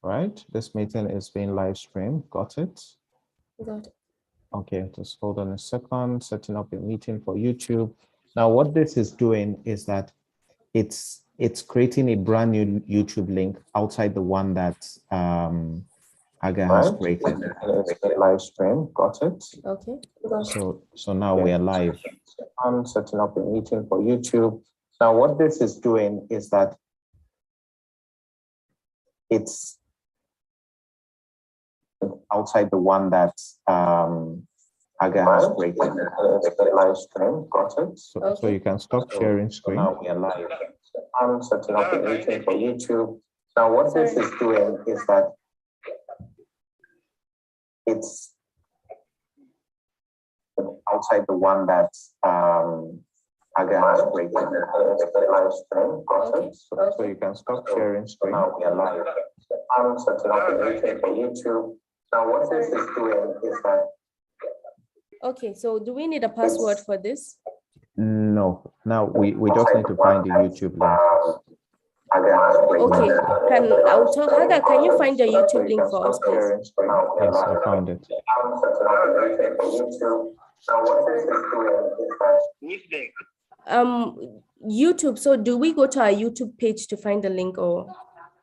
right? This meeting is being live streamed. Got it? Got it. Okay, just hold on a second. Setting up a meeting for YouTube. Now, what this is doing is that it's creating a brand new YouTube link outside the one that Aga has created. Live stream. Got it? Okay. So now we are live. I'm setting up a meeting for YouTube. Now, what this is doing is that it's outside the one that Aga has created. Live stream. Got it? So you can stop sharing screen. Now we are live. I'm setting up a meeting for YouTube. Now, what this is doing is that it's outside the one that Aga has created. Live stream. Got it? So you can stop sharing screen. Now we are live. I'm setting up a meeting for YouTube. Now, what this is doing is that. Okay, so do we need a password for this? No. Now we just need to find the YouTube link. Okay, I'll tell Haga, can you find the YouTube link for us, please? Yes, I found it. YouTube. So do we go to our YouTube page to find the link, or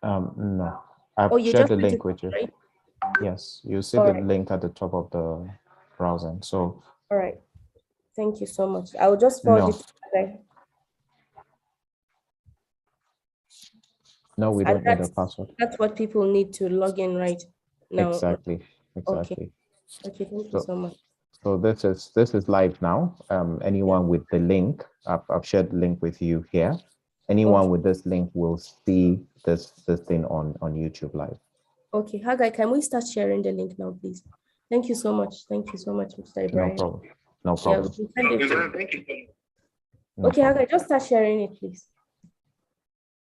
no. I've you shared just the link with you. right? Yes, you see All the right. link at the top of the browser. So all right, thank you so much. I'll just forward it to you. No, we don't need a password. That's what people need to log in right now. Exactly. Okay, thank you so much. So this is live now. Anyone with the link, I've shared the link with you here. Anyone with this link will see this thing on YouTube live. Okay, Hagai, can we start sharing the link now, please? Thank you so much. Thank you so much, Mr. Ibrahim. No problem. Yeah, thank you. Okay, Hagai, just start sharing it, please.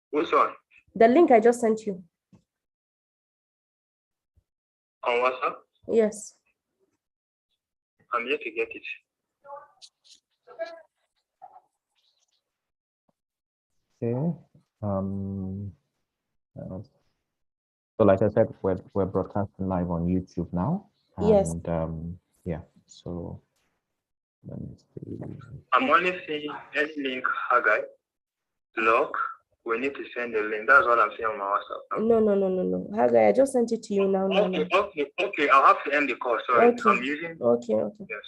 Which one? The link I just sent you. On WhatsApp? Yes. I'm yet to get it. Okay. So like I said, we're broadcasting live on YouTube now. And yes. So let me see. I'm only seeing any link, Hagai. Look, we need to send the link. That's what I'm seeing on my WhatsApp. No. Hagai, I just sent it to you now. Okay. I'll have to end the call. Sorry. Okay. I'm using. Okay. Yes.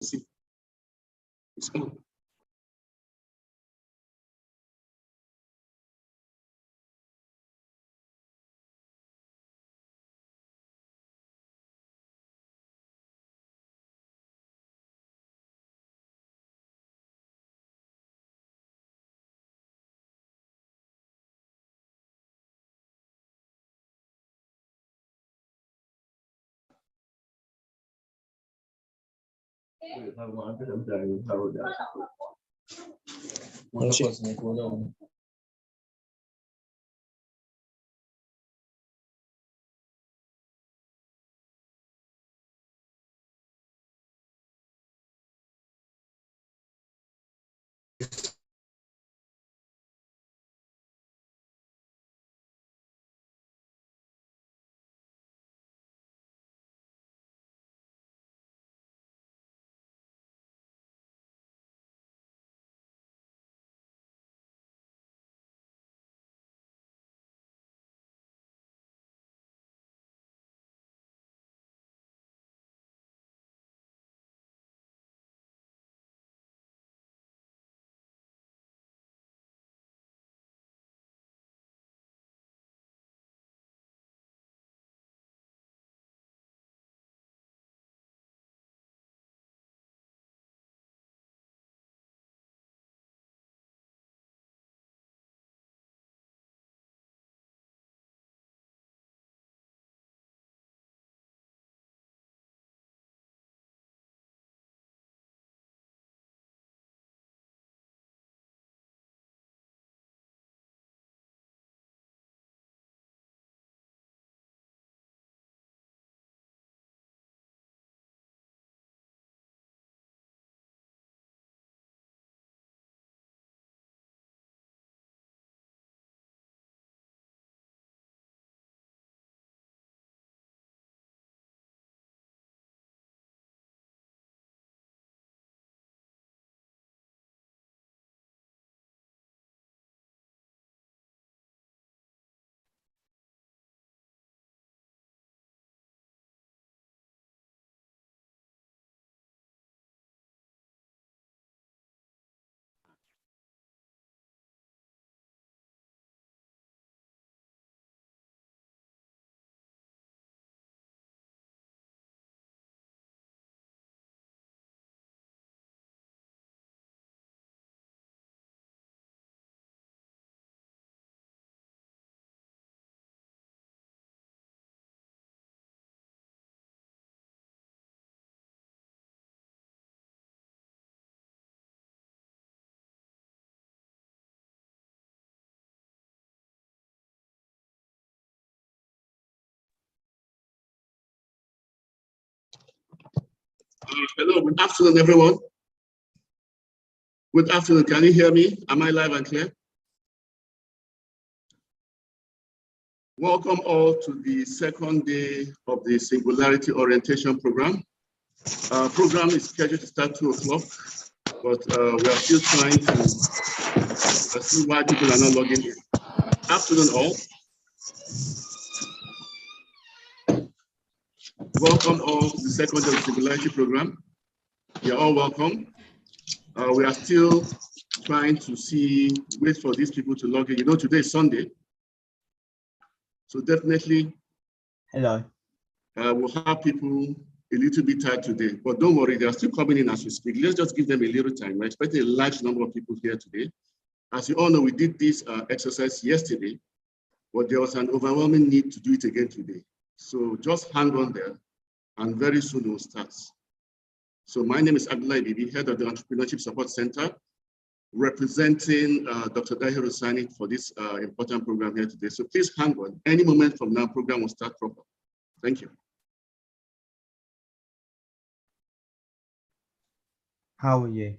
see. It's on. Hello, good afternoon, everyone. Good afternoon. Can you hear me? Am I live and clear? Welcome all to the second day of the Singularity Orientation Program. Our program is scheduled to start 2 o'clock, but we are still trying to see why people are not logging in. Afternoon, all. Welcome all to the second day of the Singularity Program. You're all welcome. We are still trying to wait for these people to log in. You know, today is Sunday. So definitely, Hello. we'll have people a little bit tired today, but don't worry, they're still coming in as we speak. Let's just give them a little time. We're expecting a large number of people here today. As you all know, we did this exercise yesterday, but there was an overwhelming need to do it again today. So just hang on there, and very soon we'll start. So my name is Abdullah Bibi, head of the Entrepreneurship Support Center, representing Dr. Dahir Hussaini for this important program here today. So please hang on. Any moment from now, program will start proper. Thank you. How are you?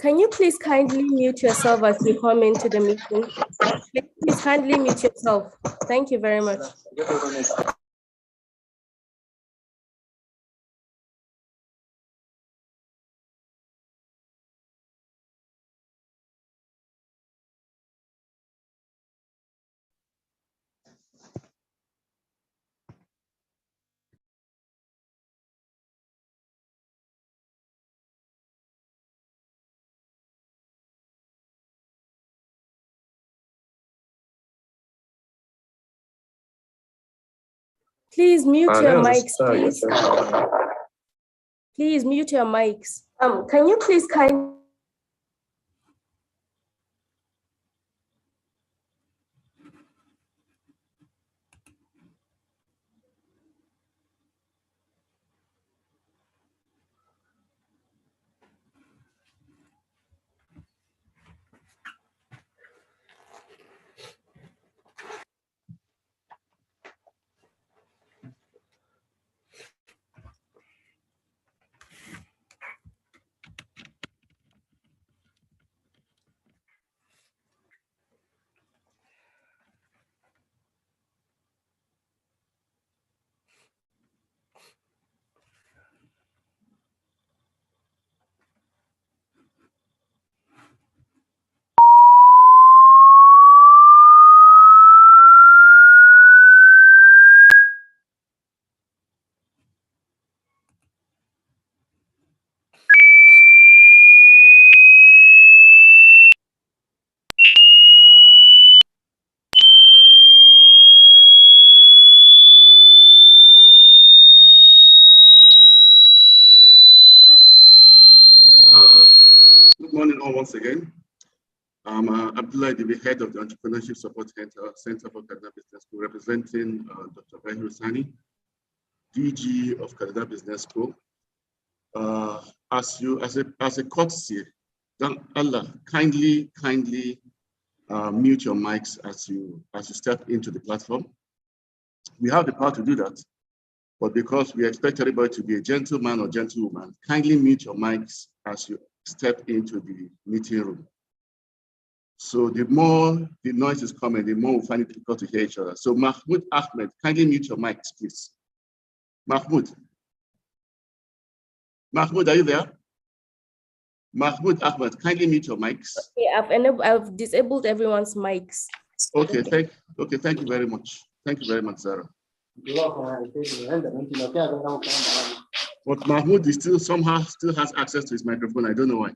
Can you please kindly mute yourself as you come into the meeting? Please kindly mute yourself. Thank you very much. Please mute your mics, please. Please mute your mics. Can you please kindly Good morning all once again. I'm Abdullah, the head of the Entrepreneurship Support Center for Kadstep Business School, representing Dr. Bahir Sani, DG of Kadstep Business School. As a courtesy, Allah, kindly mute your mics as you step into the platform. We have the power to do that, but because we expect everybody to be a gentleman or gentlewoman, kindly mute your mics as you step into the meeting room. So the more the noise is coming, the more we find it difficult to hear each other. So Mahmoud Ahmed, kindly mute your mics, please. Mahmoud, are you there? Mahmoud Ahmed, kindly mute your mics. Okay, I've disabled everyone's mics. Okay, thank you very much. Thank you very much, Sarah. But Mahmoud is somehow still has access to his microphone. I don't know why.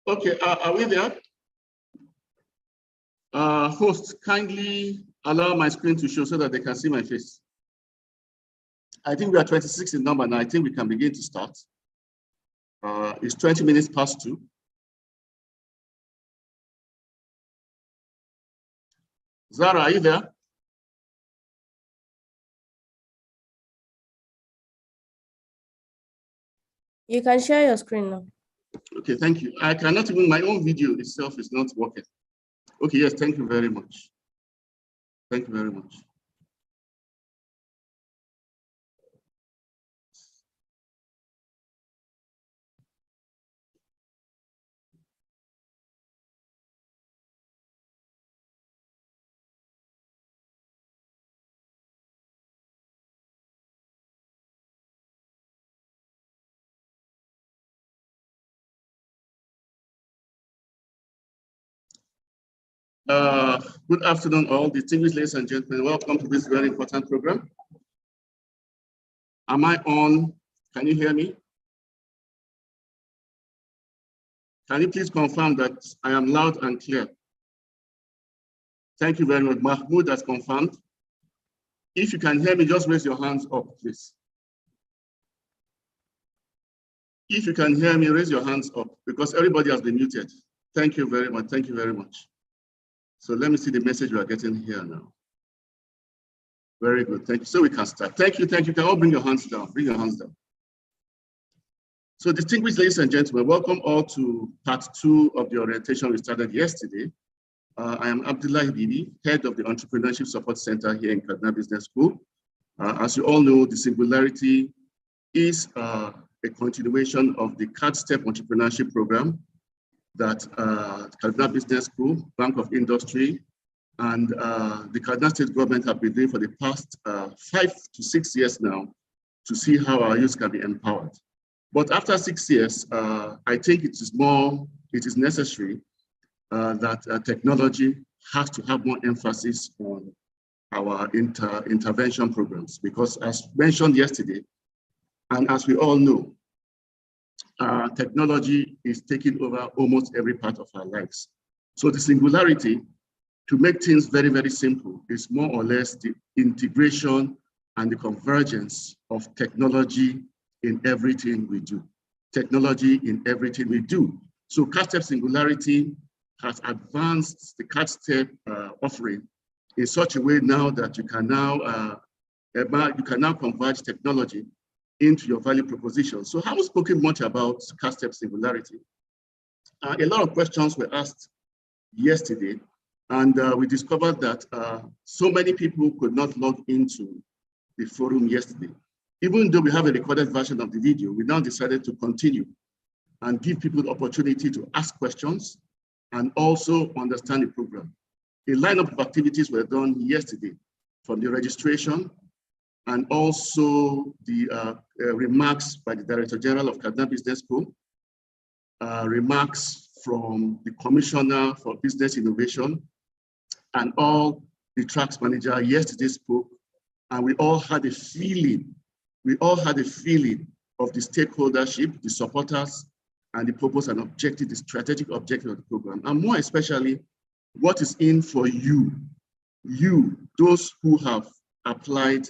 Okay, are we there? Host, kindly allow my screen to show so that they can see my face. I think we are 26 in number now. I think we can begin to start. It's 20 minutes past 2. Zara, are you there? You can share your screen now. Okay, thank you. I cannot even, my own video itself is not working. Okay, yes, thank you very much. Thank you very much. Good afternoon, all distinguished ladies and gentlemen. Welcome to this very important program. Am I on? Can you hear me? Can you please confirm that I am loud and clear? Thank you very much. Mahmoud has confirmed. If you can hear me, just raise your hands up, please. If you can hear me, raise your hands up because everybody has been muted. Thank you very much. Thank you very much. So let me see the message we are getting here now. Very good. Thank you. So we can start. Thank you. Thank you. You can all bring your hands down. Bring your hands down. So distinguished ladies and gentlemen, welcome all to part 2 of the orientation we started yesterday. I am Abdullah Bibi, head of the Entrepreneurship Support Center here in Kaduna Business School. As you all know, the Singularity is a continuation of the Kadstep entrepreneurship program that Kaduna Business School, Bank of Industry, and the Kaduna State government have been doing for the past 5 to 6 years now to see how our youth can be empowered. But after 6 years, I think it is necessary that technology has to have more emphasis on our intervention programs, because as mentioned yesterday, and as we all know, technology is taking over almost every part of our lives. So the Singularity, to make things very, very simple, is more or less the integration and the convergence of technology in everything we do. Technology in everything we do. So Kadstep Singularity has advanced the Kadstep offering in such a way now that you can now converge technology into your value proposition. So I haven't spoken much about Kadstep Singularity. A lot of questions were asked yesterday, and we discovered that so many people could not log into the forum yesterday. Even though we have a recorded version of the video, we now decided to continue and give people the opportunity to ask questions and also understand the program. A lineup of activities were done yesterday, from the registration and also the remarks by the Director General of Kaduna Business School, remarks from the Commissioner for Business Innovation, and all the tracks manager yesterday spoke, and we all had a feeling of the stakeholdership, the supporters, and the purpose and objective, the strategic objective of the program, and more especially, what is in for you, those who have applied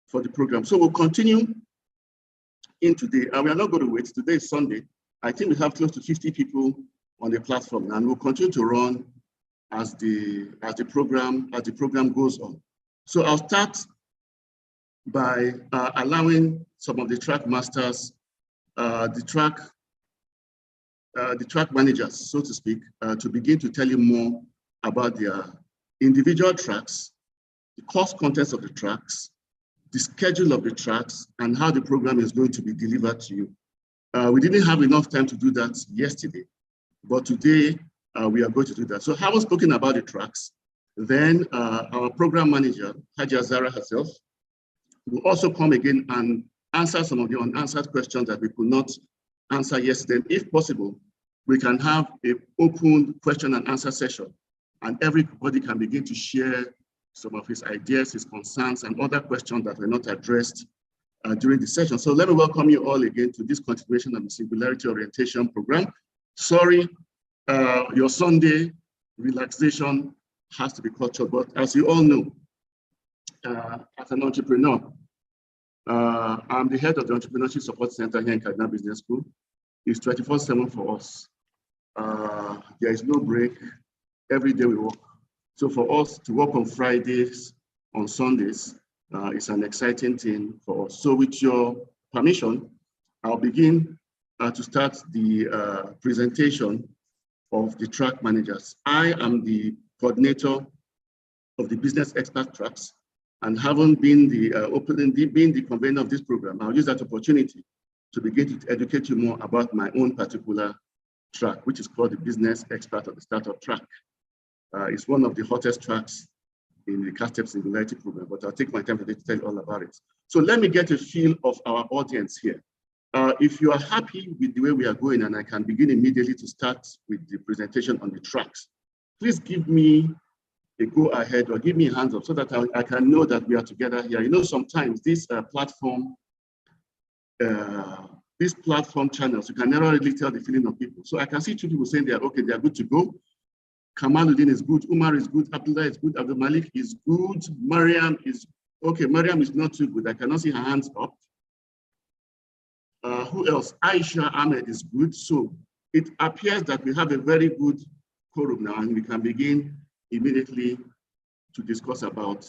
for the program. So we'll continue in today, and we are not going to wait. Today is Sunday. I think we have close to 50 people on the platform, and we'll continue to run as the program goes on. So I'll start by allowing some of the track masters, the track managers, so to speak, to begin to tell you more about their individual tracks, the course contents of the tracks, the schedule of the tracks, and how the program is going to be delivered to you. We didn't have enough time to do that yesterday, but today we are going to do that. So having spoken about the tracks, then our program manager, Haji Azara herself, will also come again and answer some of the unanswered questions that we could not answer yesterday. If possible, we can have an open question and answer session, and everybody can begin to share some of his ideas, his concerns, and other questions that were not addressed during the session. So let me welcome you all again to this continuation of the Singularity Orientation Program. Sorry, your Sunday relaxation has to be cultured, but as you all know, as an entrepreneur, I'm the head of the Entrepreneurship Support Center here in Kadstep Business School. It's 24/7 for us. There is no break. Every day we work. So for us to work on Fridays, on Sundays, it's an exciting thing for us. So with your permission, I'll begin to start the presentation of the track managers. I am the coordinator of the business expert tracks, and having been the convener of this program, I'll use that opportunity to begin to educate you more about my own particular track, which is called the business expert of the startup track. It's one of the hottest tracks in the Kadstep Singularity program, but I'll take my time today to tell you all about it. So let me get a feel of our audience here. If you are happy with the way we are going, and I can begin immediately to start with the presentation on the tracks, please give me a go ahead or give me a hands up so that I can know that we are together here. You know, sometimes this platform channels, you can never really tell the feeling of people. So I can see two people saying they are okay, they are good to go. Kamaluddin is good, Umar is good, Abdullah is good, Abdul Malik is good, Mariam is okay. Mariam is not too good. I cannot see her hands up. Who else? Aisha Ahmed is good. So it appears that we have a very good quorum now, and we can begin immediately to discuss about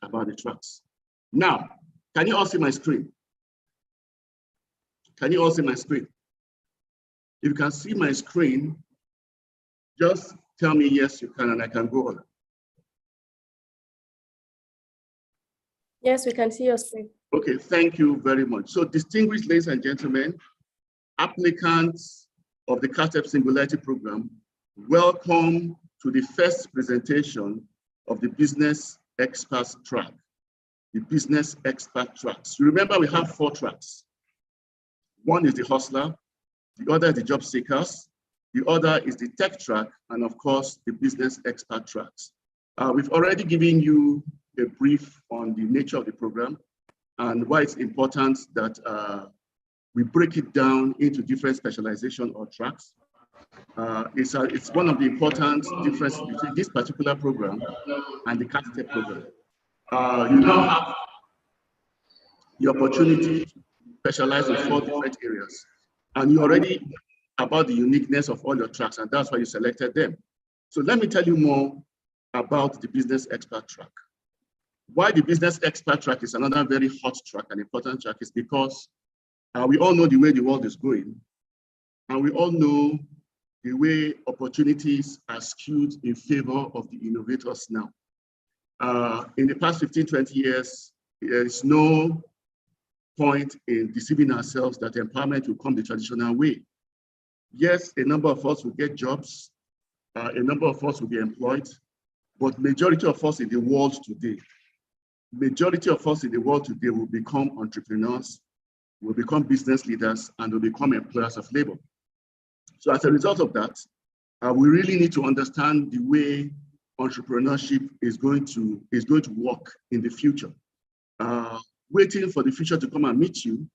the tracks. Now, can you all see my screen? Can you all see my screen? If you can see my screen, just tell me yes, you can, and I can go on. Yes, we can see your screen. Okay, thank you very much. So distinguished ladies and gentlemen, applicants of the Kadstep Singularity program, welcome to the first presentation of the business experts track, the business expert tracks. You remember we have 4 tracks. One is the hustler, the other is the job seekers, the other is the tech track, and of course, the business expert tracks. We've already given you a brief on the nature of the program and why it's important that we break it down into different specialization or tracks. It's one of the important differences between this particular program and the Kadstep program. You now have the opportunity to specialize in 4 different areas, and you already know about the uniqueness of all your tracks, and that's why you selected them. So let me tell you more about the business expert track. Why the business expert track is another very hot track, an important track, is because we all know the way the world is going, and we all know the way opportunities are skewed in favor of the innovators now. In the past 15, 20 years, there is no point in deceiving ourselves that empowerment will come the traditional way. Yes, a number of us will get jobs, a number of us will be employed, but majority of us in the world today will become entrepreneurs, will become business leaders, and will become employers of labor. So as a result of that, we really need to understand the way entrepreneurship is going to work in the future. Waiting for the future to come and meet you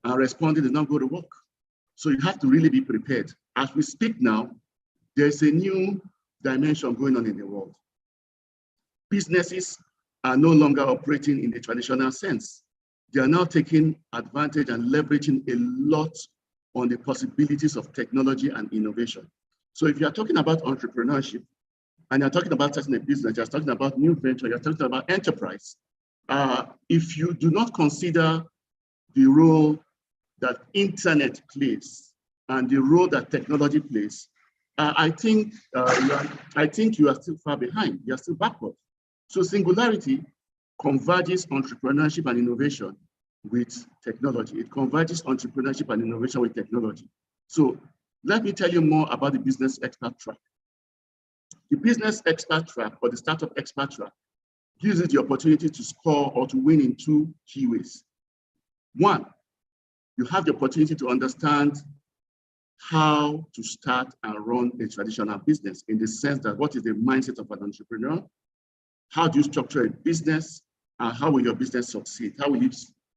and responding is not going to work. So you have to really be prepared. As we speak now, there's a new dimension going on in the world. Businesses are no longer operating in the traditional sense. They are now taking advantage and leveraging a lot on the possibilities of technology and innovation. So if you're talking about entrepreneurship and you're talking about starting a business, you're talking about new venture, you're talking about enterprise, if you do not consider the role that internet plays and the role that technology plays, I think you are still far behind. You are still backward. So Singularity converges entrepreneurship and innovation with technology. It converges entrepreneurship and innovation with technology. So let me tell you more about the business expert track. The business expert track or the startup expert track gives you the opportunity to score or to win in 2 key ways. One, you have the opportunity to understand how to start and run a traditional business, in the sense that what is the mindset of an entrepreneur? How do you structure a business? And how will your business succeed? How will you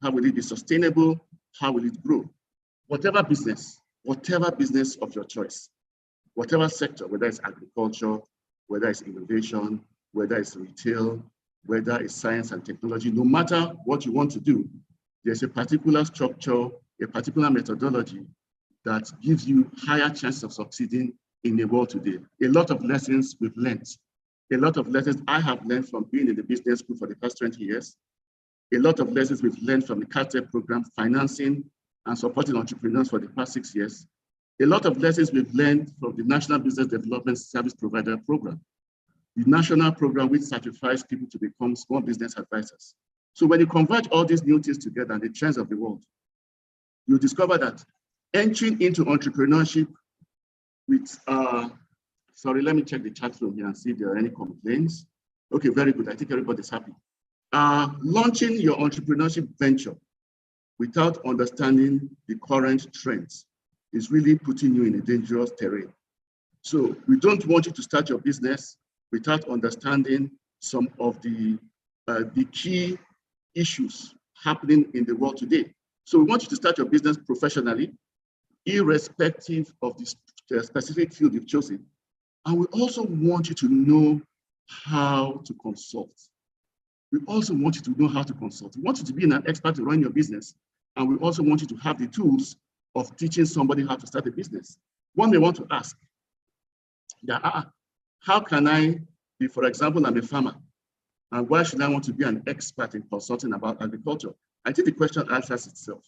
How will it be sustainable? How will it grow? Whatever business of your choice, whatever sector, whether it's agriculture, whether it's innovation, whether it's retail, whether it's science and technology, no matter what you want to do, there's a particular structure, a particular methodology that gives you higher chances of succeeding in the world today. A lot of lessons we've learned. A lot of lessons I have learned from being in the business school for the past 20 years. A lot of lessons we've learned from the Kadstep program, financing and supporting entrepreneurs for the past 6 years. A lot of lessons we've learned from the National Business Development Service Provider program, the national program which certifies people to become small business advisors. So when you converge all these new things together and the trends of the world, you discover that entering into entrepreneurship with, sorry, let me check the chat room here and see if there are any complaints. Okay, very good. I think everybody's happy. Launching your entrepreneurship venture without understanding the current trends is really putting you in a dangerous terrain. So we don't want you to start your business without understanding some of the key issues happening in the world today. So we want you to start your business professionally, irrespective of the specific field you've chosen. And we also want you to know how to consult. We also want you to know how to consult. We want you to be an expert to run your business. And we also want you to have the tools of teaching somebody how to start a business. One may want to ask, how can I be, for example, I'm a farmer, and why should I want to be an expert in consulting about agriculture? I think the question answers itself.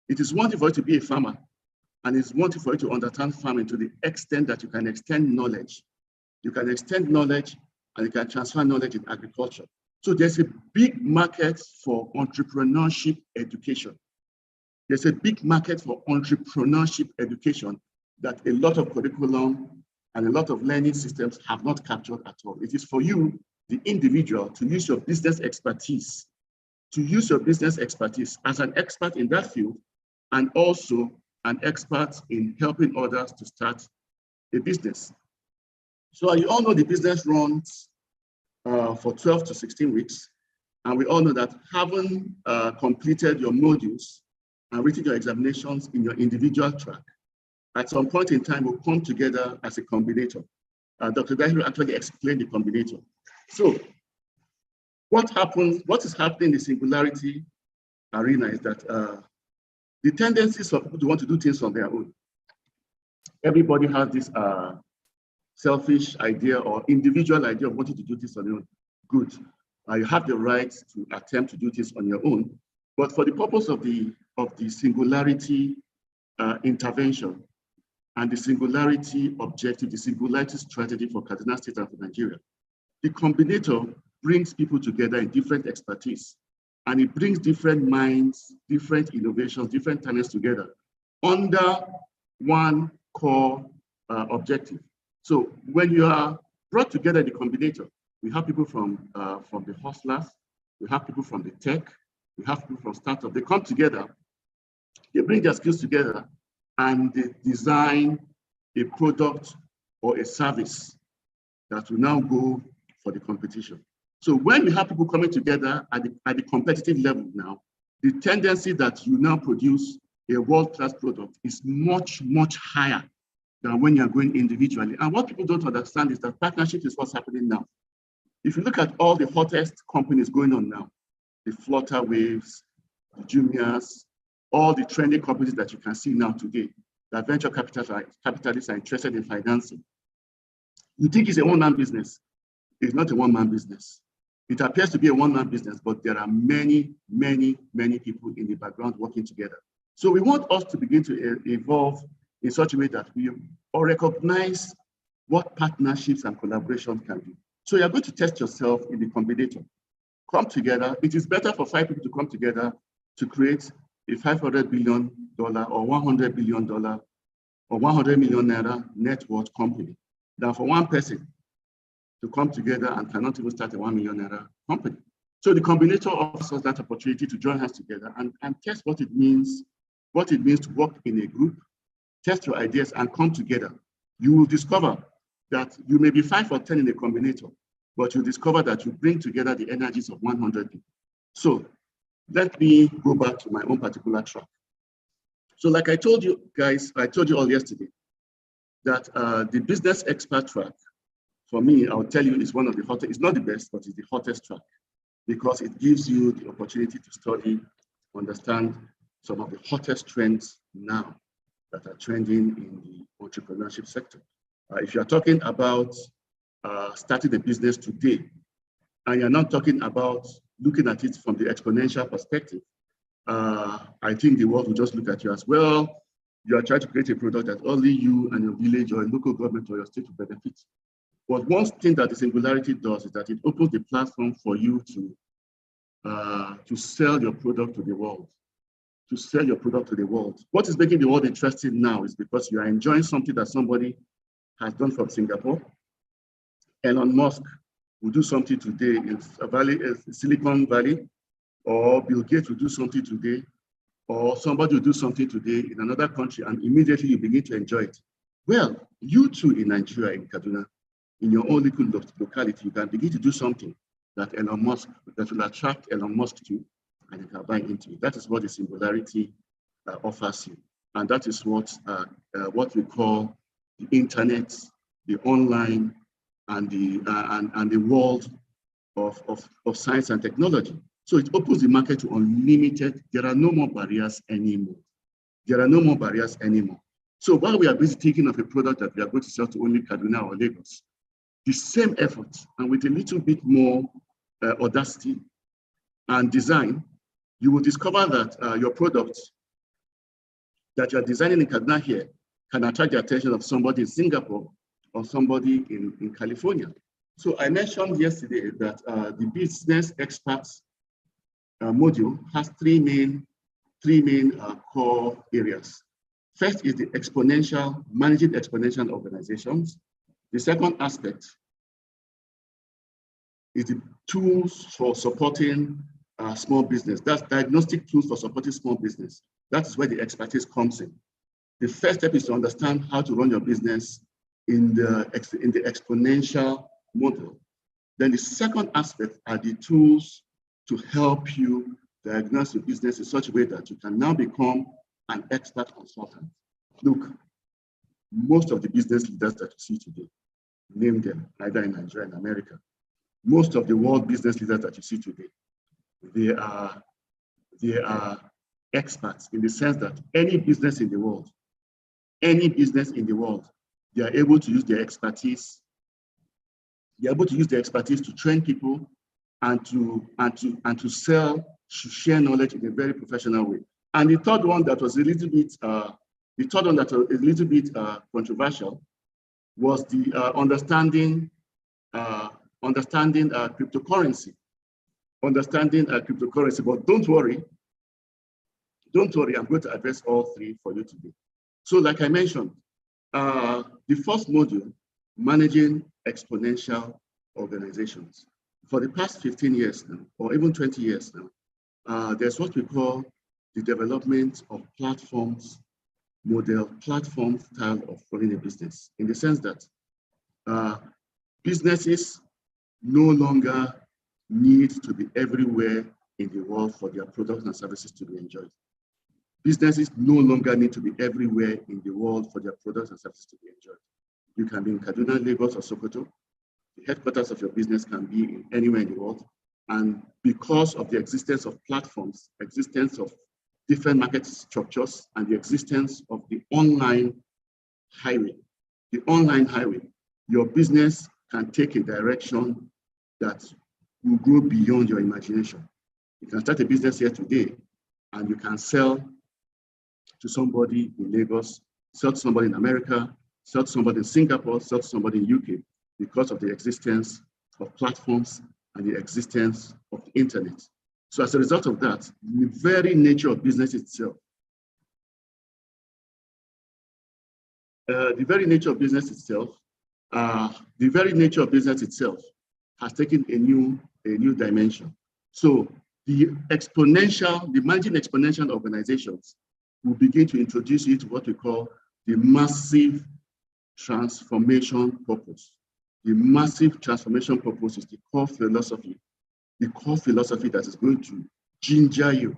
It is one thing for you to be a farmer, and it's one thing for you to understand farming to the extent that you can extend knowledge. You can extend knowledge, and you can transfer knowledge in agriculture. So there's a big market for entrepreneurship education. There's a big market for entrepreneurship education that a lot of curriculum and a lot of learning systems have not captured at all. It is for you, the individual, to use your business expertise, as an expert in that field, and also an expert in helping others to start a business. So you all know the business runs for 12 to 16 weeks. And we all know that having completed your modules and written your examinations in your individual track, at some point in time, will come together as a combinator. Dr. Dahiru actually explained the combinator. So what is happening in the Singularity arena is that the tendencies of people to want to do things on their own. Everybody has this selfish idea or individual idea of wanting to do this on your own. Good. You have the right to attempt to do this on your own. But for the purpose of the Singularity intervention and the Singularity objective, the Singularity strategy for Kaduna State and for Nigeria, the combinator brings people together in different expertise, and it brings different minds, different innovations, different talents together under one core objective. So when you are brought together in the combinator, we have people from the hustlers, we have people from the tech, we have people from startup. They come together, they bring their skills together, and they design a product or a service that will now go for the competition. So when you have people coming together at the competitive level now, the tendency that you now produce a world-class product is much, much higher than when you're going individually. And what people don't understand is that partnership is what's happening now. If you look at all the hottest companies going on now, the Flutter Waves, the Jumias, all the trending companies that you can see now today, that venture capitalists are interested in financing. You think it's a one-man business. It's not a one-man business. It appears to be a one-man business, but there are many, many, many people in the background working together. So we want us to begin to evolve in such a way that we all recognize what partnerships and collaboration can do. So you're going to test yourself in the combinator. Come together. It is better for 5 people to come together to create a $500 billion or $100 billion or 100 million naira net worth company than for one person to come together and cannot even start a 1 million naira company. So the combinator offers us that opportunity to join hands together and test what it means to work in a group, test your ideas and come together. You will discover that you may be 5 or 10 in a combinator, but you discover that you bring together the energies of 100 people. So let me go back to my own particular track. So like I told you guys, I told you all yesterday, that the business expert track, for me, I'll tell you, is one of the hottest, it's not the best, but it's the hottest track, because it gives you the opportunity to study, understand some of the hottest trends now that are trending in the entrepreneurship sector. If you're talking about starting a business today, and you're not talking about looking at it from the exponential perspective, I think the world will just look at you as, well, you are trying to create a product that only you and your village or local government or your state will benefit. But one thing that the Singularity does is that it opens the platform for you to sell your product to the world. To sell your product to the world. What is making the world interested now is because you are enjoying something that somebody has done from Singapore. Elon Musk will do something today in Silicon Valley, or Bill Gates will do something today, or somebody will do something today in another country, and immediately you begin to enjoy it. Well, you too in Nigeria, in Kaduna, in your own little locality, you can begin to do something that Elon Musk, that will attract Elon Musk to, and you can buy into it. That is what the Singularity offers you. And that is what we call the internet, the online, and the world of science and technology. So it opens the market to unlimited. There are no more barriers anymore. There are no more barriers anymore. So while we are busy thinking of a product that we are going to sell to only Kaduna or Lagos, the same effort and with a little bit more audacity and design, you will discover that your product that you're designing in Kaduna here can attract the attention of somebody in Singapore or somebody in California. So I mentioned yesterday that the business experts module has three main core areas. First is the managing exponential organizations. The second aspect is the tools for supporting small business. That's diagnostic tools for supporting small business. That is where the expertise comes in. The first step is to understand how to run your business in the exponential model. Then the second aspect are the tools to help you diagnose your business in such a way that you can now become an expert consultant. Look, most of the business leaders that you see today, name them, either in Nigeria and America, most of the world business leaders that you see today, they are experts in the sense that any business in the world, they are able to use their expertise. They are able to use their expertise to train people and to sell, to share knowledge in a very professional way. And the third one that was a little bit controversial was the understanding cryptocurrency. Understanding cryptocurrency, but don't worry, I'm going to address all three for you today. So like I mentioned, the first module, managing exponential organizations. For the past 15 years now, or even 20 years now, there's what we call the development of platform style of running a business, in the sense that businesses no longer need to be everywhere in the world for their products and services to be enjoyed. Businesses no longer need to be everywhere in the world for their products and services to be enjoyed. You can be in Kaduna, Lagos, or Sokoto. The headquarters of your business can be anywhere in the world. And because of the existence of platforms, existence of different market structures, and the existence of the online highway, your business can take a direction that will go beyond your imagination. You can start a business here today, and you can sell to somebody in Lagos, sell to somebody in America, sell to somebody in Singapore, sell to somebody in UK, because of the existence of platforms and the existence of the internet. So as a result of that, the very nature of business itself, has taken a new dimension. So the managing exponential organizations will begin to introduce you to what we call the massive transformation purpose. The massive transformation purpose is the core philosophy that is going to ginger you.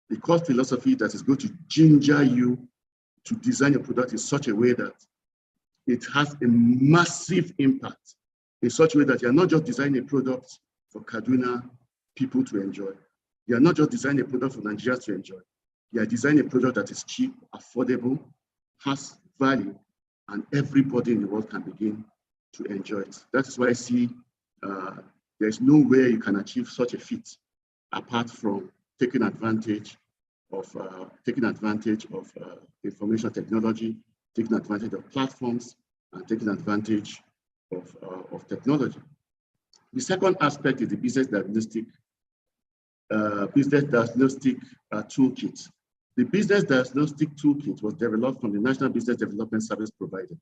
The core philosophy that is going to ginger you to design your product in such a way that it has a massive impact, in such a way that you're not just designing a product for Kaduna people to enjoy. You're not just designing a product for Nigerians to enjoy. You're designing a product that is cheap, affordable, has value, and everybody in the world can begin to enjoy it. That is why I see there's no way you can achieve such a feat apart from taking advantage of information technology, taking advantage of platforms, and taking advantage of technology. The second aspect is the business diagnostic toolkit. The business diagnostic toolkit was developed from the National Business Development Service Provider,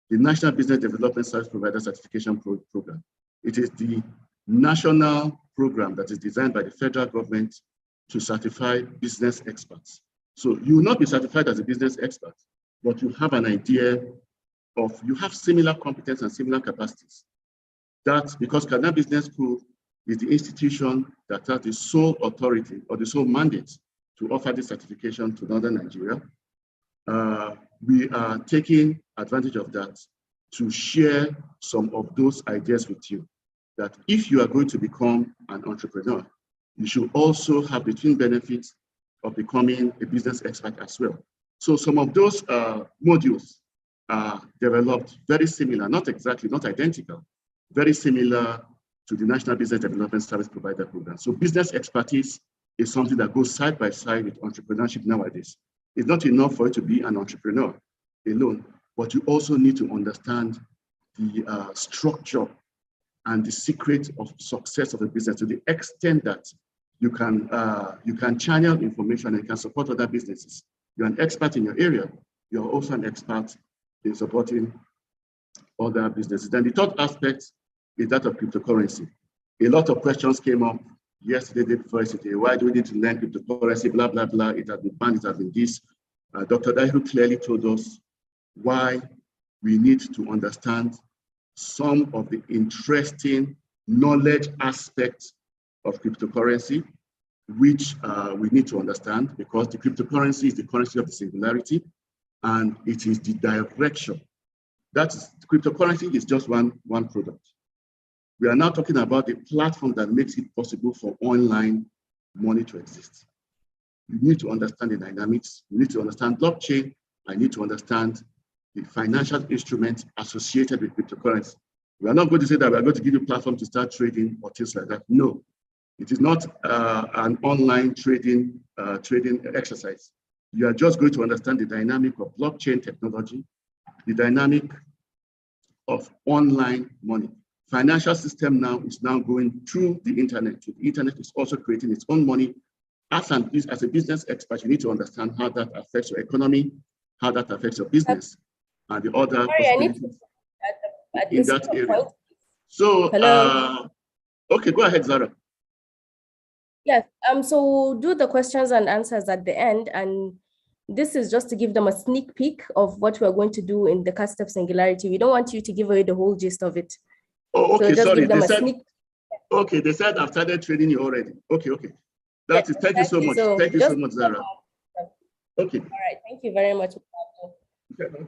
the National Business Development Service Provider Certification Program. It is the national program that is designed by the federal government to certify business experts. So you will not be certified as a business expert, but you have an idea of, you have similar competence and similar capacities. That's because Kaduna Business School is the institution that has the sole authority or the sole mandate to offer this certification to Northern Nigeria. We are taking advantage of that to share some of those ideas with you, that if you are going to become an entrepreneur, you should also have the twin benefits of becoming a business expert as well. So some of those modules are developed very similar, not exactly, not identical, very similar to the National Business Development Service Provider Program. So business expertise is something that goes side by side with entrepreneurship nowadays. It's not enough for you to be an entrepreneur alone, but you also need to understand the structure and the secret of success of a business to the extent that you can channel information and you can support other businesses. You're an expert in your area. You're also an expert in supporting other businesses. Then the third aspect is that of cryptocurrency. A lot of questions came up yesterday, day before yesterday. Why do we need to learn cryptocurrency? Blah, blah, blah. It has been banned, it has been this. Dr. Dahiru clearly told us why we need to understand some of the interesting knowledge aspects of cryptocurrency, which we need to understand, because the cryptocurrency is the currency of the singularity, and it is the direction. Cryptocurrency is just one product. We are now talking about the platform that makes it possible for online money to exist. You need to understand the dynamics. You need to understand blockchain. I need to understand the financial instruments associated with cryptocurrency. We are not going to say that we are going to give you a platform to start trading or things like that. No, it is not an online trading exercise. You are just going to understand the dynamic of blockchain technology, the dynamic of online money. Financial system now is going through the internet. The internet is also creating its own money. As a business expert, you need to understand how that affects your economy, how that affects your business, and the other possibilities in that area. So, okay, go ahead, Zara. Yes, so do the questions and answers at the end, and this is just to give them a sneak peek of what we're going to do in the Kadstep Singularity. We don't want you to give away the whole gist of it. Oh, okay, so sorry. They said I've started training you already. Okay. Thank you so much. Thank you so much, Zara. Okay. All right, thank you very much. Okay.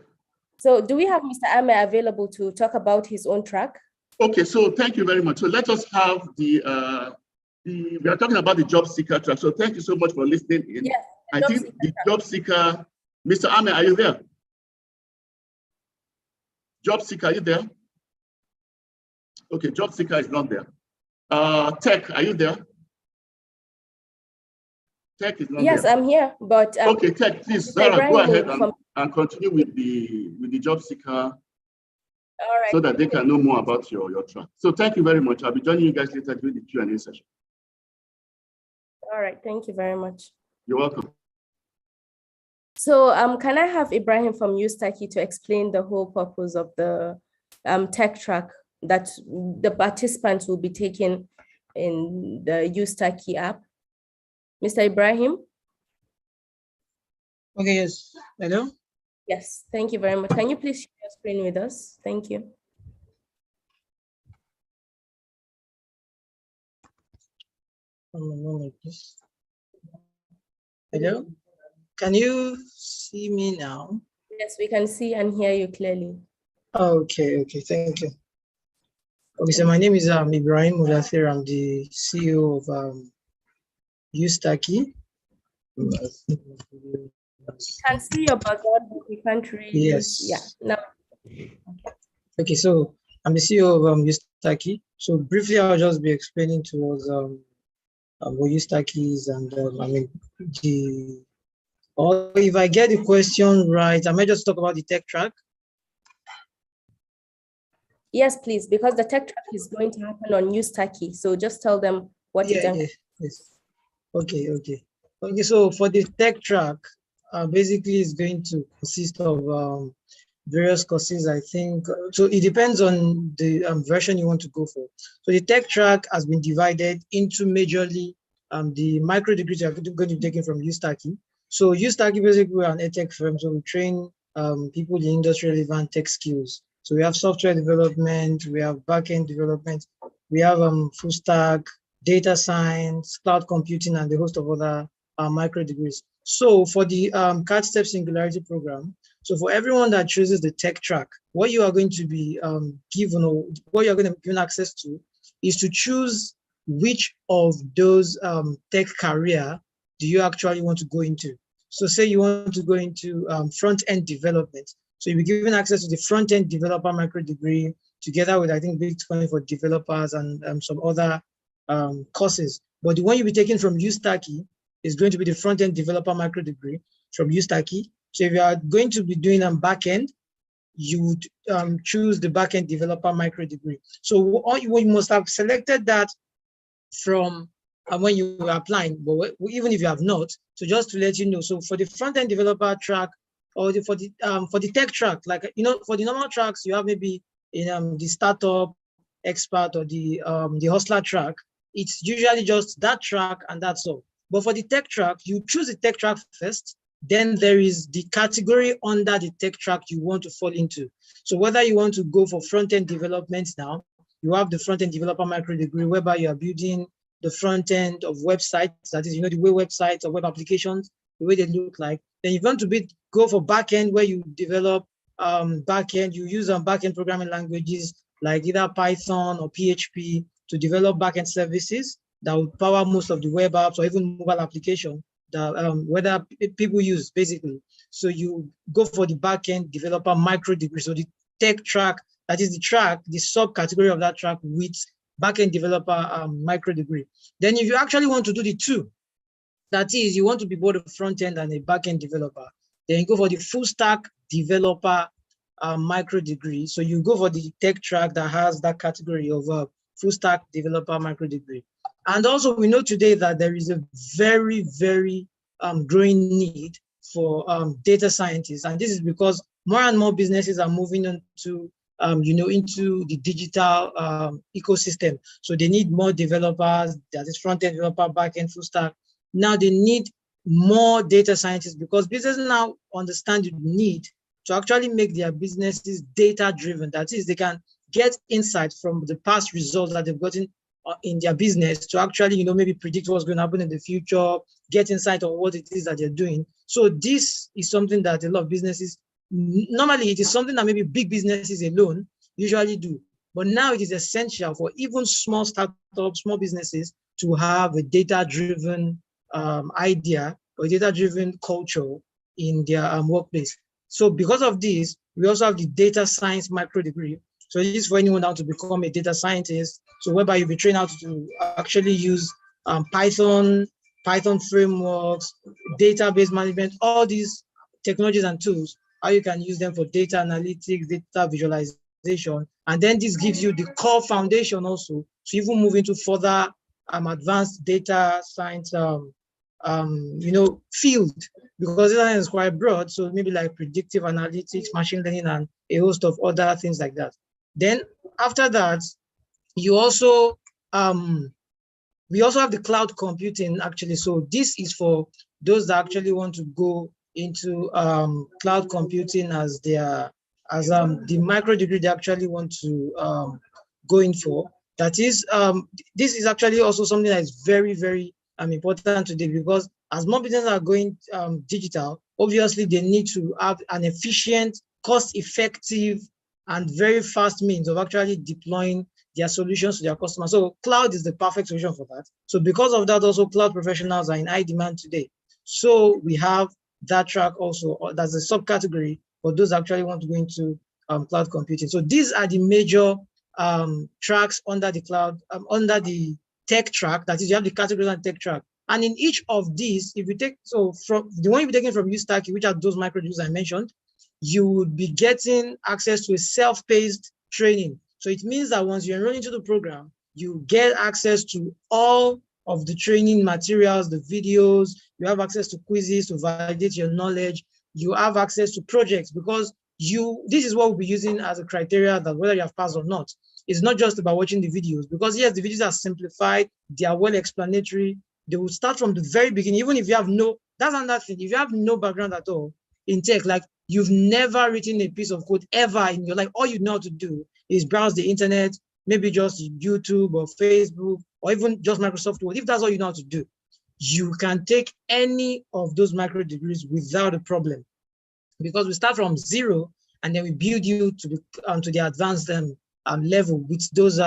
So do we have Mr. Ame available to talk about his own track? Okay, so thank you very much. So let us have we are talking about the job seeker track. So thank you so much for listening in. Yes, I think the job seeker, Mr. Ame, are you there? Job seeker, are you there? Okay, job seeker is not there. Tech, are you there? Tech is not there. Yes, I'm here, but okay, Tech, please, Sarah, go ahead and continue with the job seeker. All right. So that they can know more about your track. So thank you very much. I'll be joining you guys later during the Q&A session. All right, thank you very much. You're welcome. So can I have Ibrahim from Ustaki to explain the whole purpose of the tech track that the participants will be taking in the Ustaki app? Mr. Ibrahim? Okay, yes. Hello? Yes, thank you very much. Can you please share your screen with us? Thank you. Like this. Hello? Can you see me now? Yes, we can see and hear you clearly. Okay, thank you. Okay, so my name is Ibrahim Mudathir. I'm the CEO of Ustaki. Can see your background, but we can't really. Yes. Yeah. Now. Okay, so I'm the CEO of Ustaki. So briefly, I'll just be explaining towards what Ustaki is, and I mean or if I get the question right, I might just talk about the tech track. Yes, please, because the tech track is going to happen on Ustaki. So just tell them what it is. Yes. Okay. So for the tech track, basically it's going to consist of various courses, I think. So it depends on the version you want to go for. So the tech track has been divided into majorly the micro degrees are going to be taken from Ustaki. So Ustaki basically we're an edtech firm, so we train people in industry relevant tech skills. So we have software development, we have backend development, we have full stack, data science, cloud computing, and a host of other micro degrees. So for the Kadstep Singularity program, so for everyone that chooses the tech track, what you are going to be given, or what you're going to be given access to, is to choose which of those tech career do you actually want to go into. So say you want to go into front-end development. So you'll be given access to the front-end developer micro degree together with, I think, Bitcoin for developers and some other courses. But the one you'll be taking from Ustaki is going to be the front-end developer micro degree from Ustaki. So if you are going to be doing backend, you would choose the backend developer micro degree. So you must have selected that from when you were applying, but even if you have not, so just to let you know, so for the front-end developer track or for the tech track, like for the normal tracks, you have maybe in the startup, expert, or the hustler track. It's usually just that track and that's all. But for the tech track, you choose the tech track first. Then there is the category under the tech track you want to fall into. So whether you want to go for front-end development now, you have the front-end developer micro degree whereby you are building the front end of websites, that is, the way websites or web applications, the way they look like. Then you want to go for backend where you develop backend, you use backend programming languages like either Python or PHP to develop backend services that will power most of the web apps or even mobile application that whether people use basically. So you go for the backend developer micro degree. So the tech track, that is the track, the subcategory of that track with backend developer micro degree. Then if you actually want to do the two, that is, you want to be both a front end and a backend developer, then you go for the full stack developer micro degree. So you go for the tech track that has that category of full stack developer micro degree. And also we know today that there is a very, very growing need for data scientists. And this is because more and more businesses are moving into into the digital ecosystem. So they need more developers, that is front-end developer, back-end, full stack. Now they need more data scientists because businesses now understand the need to actually make their businesses data-driven. That is, they can get insights from the past results that they've gotten in their business to actually, maybe predict what's going to happen in the future, get insight on what it is that they're doing. So this is something that a lot of businesses, normally it is something that maybe big businesses alone usually do. But now it is essential for even small startups, small businesses to have a data-driven idea or data-driven culture in their workplace. So because of this, we also have the data science micro degree. So this is for anyone now to become a data scientist. So whereby you'll be trained how to actually use Python frameworks, database management, all these technologies and tools, how you can use them for data analytics, data visualization. And then this gives you the core foundation also to even move into further advanced data science field, because data science is quite broad. So maybe like predictive analytics, machine learning, and a host of other things like that. Then after that, you also we also have the cloud computing actually. So this is for those that actually want to go into cloud computing as the micro degree they actually want to go in for. That is, this is actually also something that is very, very important today, because as more businesses are going digital, obviously they need to have an efficient, cost-effective, and very fast means of actually deploying their solutions to their customers. So cloud is the perfect solution for that. So because of that, also cloud professionals are in high demand today. So we have that track also, that's a subcategory for those actually want to go into cloud computing. So these are the major tracks under the cloud, under the tech track. That is, you have the categories and tech track. And in each of these, if you take, so from the one you're taking from Ustaki, which are those micromodules I mentioned, you would be getting access to a self-paced training. So it means that once you enroll into the program, you get access to all of the training materials, the videos, you have access to quizzes to validate your knowledge, you have access to projects, because this is what we'll be using as a criteria that whether you have passed or not. It's not just about watching the videos, because yes, the videos are simplified, they are well explanatory, they will start from the very beginning, even if you have that's another thing, if you have no background at all in tech, like you've never written a piece of code ever in your life, all you know how to do is browse the internet, maybe just YouTube or Facebook, or even just Microsoft Word. If that's all you know how to do, you can take any of those micro degrees without a problem, because we start from zero and then we build you to the advanced level with those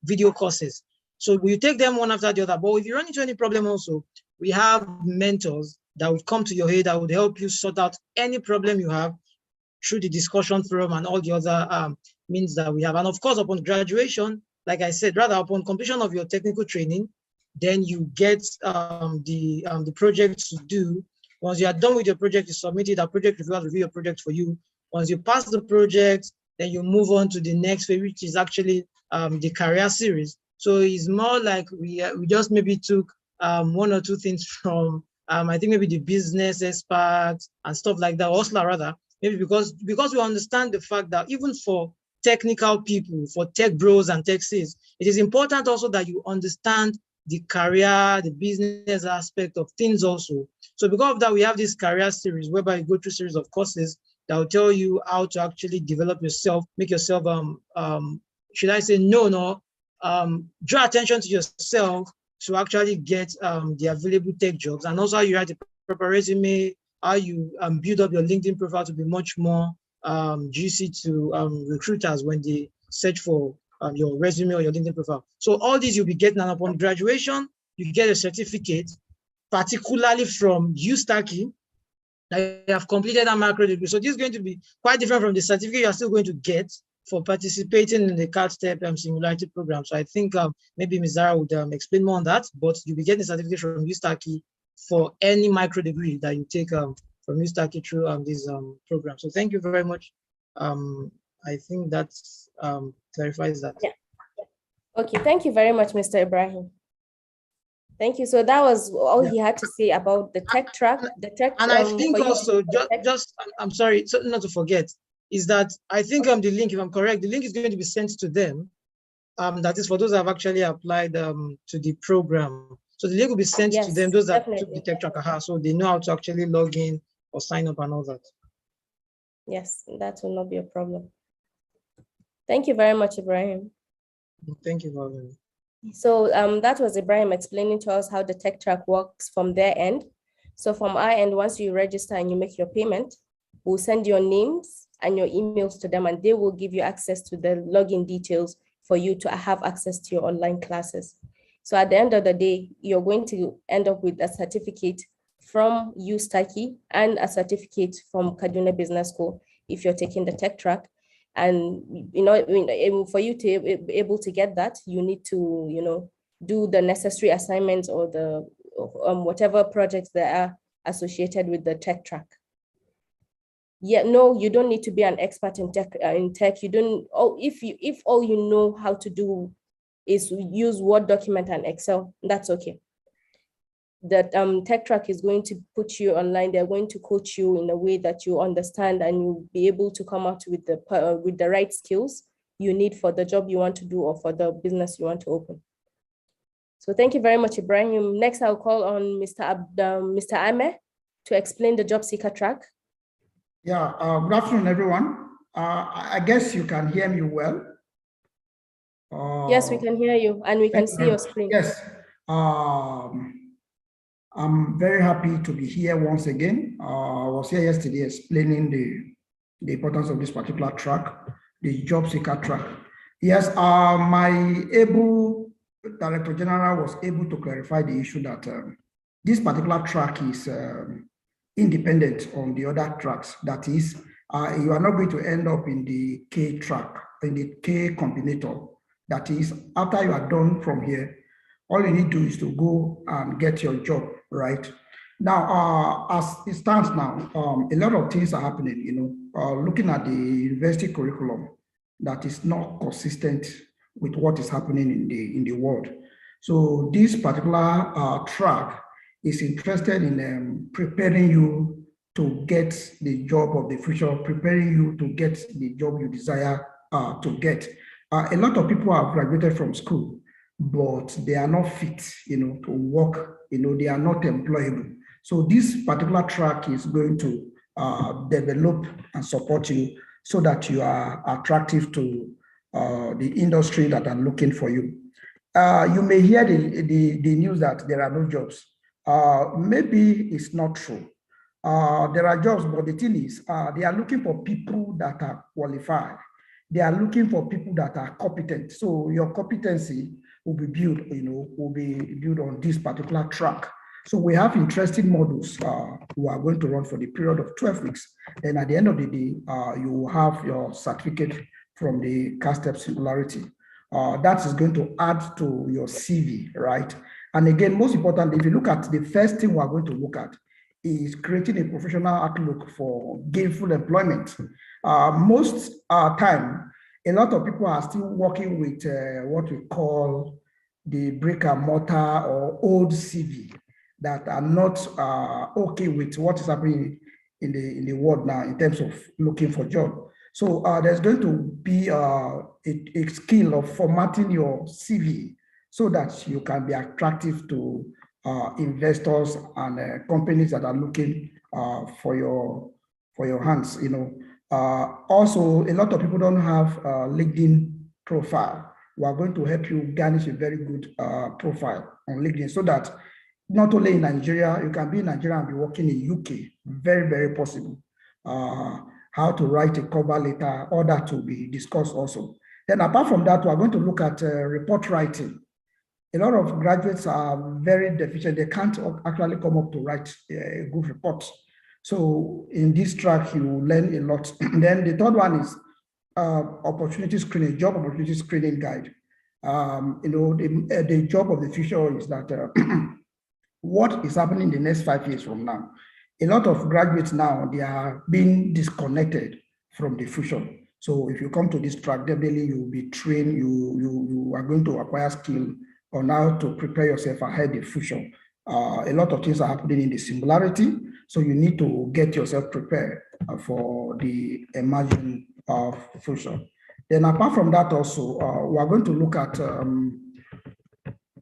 video courses. So we take them one after the other. But if you run into any problem also, we have mentors that would come to your aid, that would help you sort out any problem you have through the discussion forum and all the other means that we have. And of course, upon graduation, like I said, rather upon completion of your technical training, then you get the project to do. Once you are done with your project, you submit it, a project reviewer will review your project for you. Once you pass the project, then you move on to the next phase, which is actually the career series. So it's more like we just maybe took one or two things from, I think maybe the business experts and stuff like that, also rather, maybe because we understand the fact that even for technical people, for tech bros and tech sis, it is important also that you understand the career, the business aspect of things also. So because of that, we have this career series whereby you go through a series of courses that will tell you how to actually develop yourself, make yourself, should I say draw attention to yourself to actually get the available tech jobs, and also how you write a proper resume, how you build up your LinkedIn profile to be much more juicy to recruiters when they search for your resume or your LinkedIn profile. So all these you'll be getting, and upon graduation, you get a certificate, particularly from Ustaki, that you have completed a macro degree. So this is going to be quite different from the certificate you are still going to get for participating in the Kadstep Singularity program. So I think maybe Ms. Zara would explain more on that, but you'll be getting a certificate from Ustaki for any micro degree that you take from Ustaki through this program. So thank you very much. I think that clarifies that. Yeah. Okay, thank you very much, Mr. Ibrahim. Thank you. So that was all he had to say about the tech track. And I think also, I'm sorry, so not to forget, is that I think the link, if I'm correct, the link is going to be sent to them. That is for those that have actually applied to the program. So the link will be sent to them, those that took the tech tracker, so they know how to actually log in or sign up and all that. Yes, that will not be a problem. Thank you very much, Ibrahim. Thank you for having me. So that was Ibrahim explaining to us how the tech track works from their end. So from our end, once you register and you make your payment, we'll send your names and your emails to them, and they will give you access to the login details for you to have access to your online classes. So at the end of the day, you're going to end up with a certificate from Ustaki and a certificate from Kaduna Business School if you're taking the tech track. And for you to be able to get that, you need to do the necessary assignments or the whatever projects that are associated with the tech track. Yeah, no, you don't need to be an expert in tech. You don't. If all you know how to do is use Word document and Excel, that's okay. That tech track is going to put you online. They're going to coach you in a way that you understand, and you'll be able to come out with the right skills you need for the job you want to do or for the business you want to open. So thank you very much, Ibrahim. Next, I'll call on Mr. Ame to explain the job seeker track. Yeah, good afternoon, everyone. I guess you can hear me well. Yes, we can hear you, and we can see your screen. Yes. I'm very happy to be here once again. I was here yesterday explaining the importance of this particular track, the job seeker track. Yes, my able Director General was able to clarify the issue that this particular track is independent on the other tracks. That is, you are not going to end up in the K track, in the K combinator. That is, after you are done from here, all you need to do is to go and get your job, right? Now, as it stands now, a lot of things are happening, looking at the university curriculum that is not consistent with what is happening in the world. So this particular track is interested in preparing you to get the job of the future, preparing you to get the job you desire to get. A lot of people have graduated from school, but they are not fit, to work, they are not employable. So this particular track is going to develop and support you so that you are attractive to the industry that are looking for you. You may hear the news that there are no jobs. Maybe it's not true. There are jobs, but the thing is, they are looking for people that are qualified. They are looking for people that are competent. So your competency will be built, on this particular track. So we have interesting models who are going to run for the period of 12 weeks. Then at the end of the day, you will have your certificate from the Kadstep Singularity. That is going to add to your CV, right? And again, most importantly, if you look at the first thing we're going to look at is creating a professional outlook for gainful employment. Most time, a lot of people are still working with what we call the brick and mortar or old CV that are not okay with what is happening in the world now in terms of looking for job. So there's going to be a skill of formatting your CV so that you can be attractive to investors and companies that are looking for your hands. Also, a lot of people don't have a LinkedIn profile. We are going to help you garnish a very good profile on LinkedIn so that not only in Nigeria, you can be in Nigeria and be working in UK, very, very possible. How to write a cover letter, all that will be discussed also. Then apart from that, we're going to look at report writing. A lot of graduates are very deficient. They can't actually come up to write a good report. So in this track, you will learn a lot. Then the third one is opportunity screening, job opportunity screening guide. The job of the future is that what is happening in the next 5 years from now. A lot of graduates now, they are being disconnected from the future. So if you come to this track, definitely you will be trained, you are going to acquire skill on how to prepare yourself ahead in the future. A lot of things are happening in the Singularity, so you need to get yourself prepared for the emerging future. Then apart from that also, we are going to look at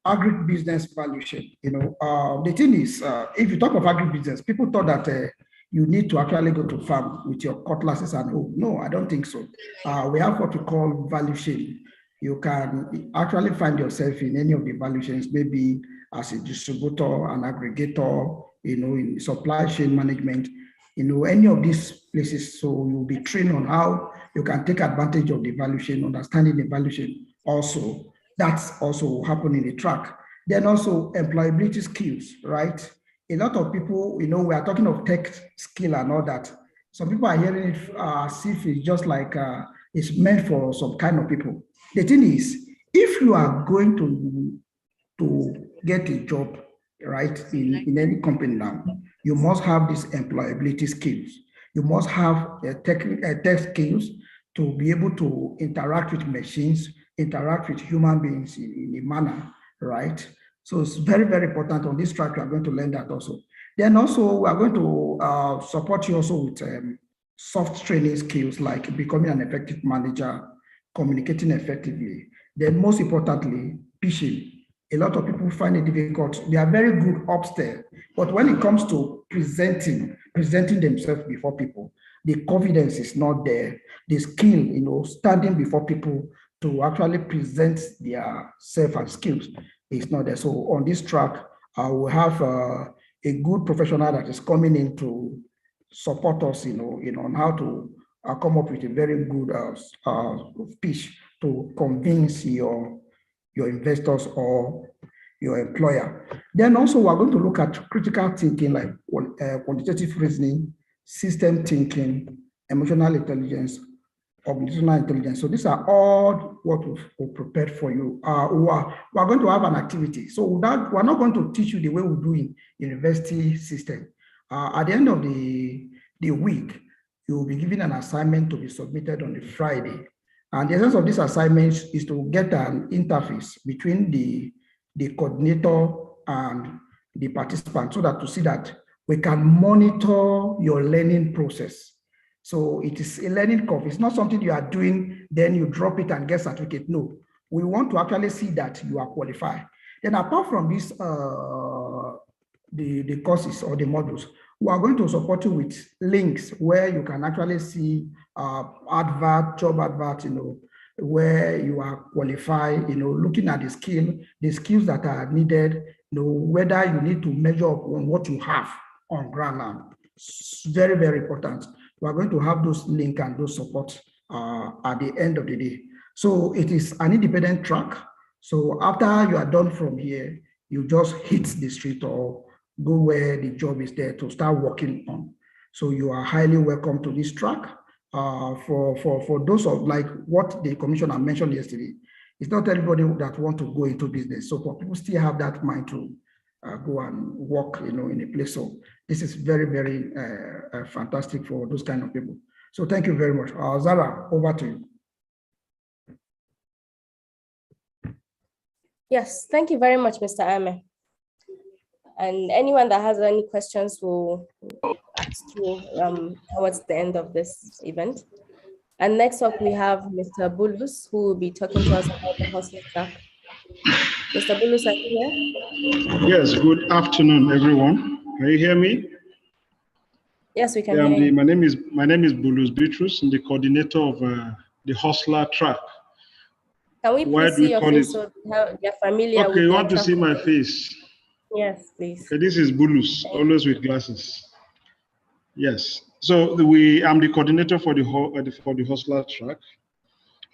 agribusiness valuation. The thing is, if you talk of agribusiness, people thought that you need to actually go to farm with your cutlasses and home. No, I don't think so. We have what we call valuation. You can actually find yourself in any of the valuations, maybe as a distributor, an aggregator, in supply chain management, any of these places. So you'll be trained on how you can take advantage of the valuation, understanding the valuation also. That's also happening in the track. Then also employability skills, right? A lot of people, we are talking of tech skill and all that. Some people are hearing it as if it's just like it's meant for some kind of people. The thing is, if you are going to get a job, right, in any company now, you must have these employability skills. You must have tech skills to be able to interact with machines, interact with human beings in a manner, right? So it's very, very important on this track. We are going to learn that also. Then also we are going to support you also with soft training skills like becoming an effective manager, communicating effectively. Then most importantly, pitching. A lot of people find it difficult. They are very good upstairs, but when it comes to presenting themselves before people, the confidence is not there. The skill, standing before people to actually present their self and skills is not there. So on this track, we have a good professional that is coming in to support us, on how to come up with a very good pitch to convince your investors or your employer. Then also we're going to look at critical thinking like quantitative reasoning, system thinking, emotional intelligence, organizational intelligence. So these are all what we've prepared for you. We're going to have an activity. So we're not going to teach you the way we do in university system. At the end of the week, you will be given an assignment to be submitted on the Friday. And the essence of this assignment is to get an interface between the coordinator and the participant so that to see that we can monitor your learning process. So it is a learning curve. It's not something you are doing, then you drop it and get certificate. No, we want to actually see that you are qualified. Then apart from this, the courses or the modules, we are going to support you with links where you can actually see job advert, where you are qualified, looking at the skills that are needed, whether you need to measure up on what you have on ground now. It's very, very important. We are going to have those links and those support at the end of the day. So it is an independent track. So after you are done from here, you just hit the street or go where the job is there to start working on. So you are highly welcome to this track. For those of like what the commissioner mentioned yesterday, it's not everybody that want to go into business. So for people still have that mind to go and work, in a place. So this is very, very fantastic for those kind of people. So thank you very much. Zara, over to you. Yes, thank you very much, Mr. Ame. And anyone that has any questions will ask you towards the end of this event. And next up, we have Mr. Bulus, who will be talking to us about the hustler track. Mr. Bulus, are you here? Yes, good afternoon, everyone. Can you hear me? Yes, we can hear you. My name is Bulus Bitrus. I'm the coordinator of the hustler track. Can we please see your face so they're familiar with you want to see my face? Yes, please. Okay, this is Bulus, always with glasses. Yes. So I'm the coordinator for the hustler track.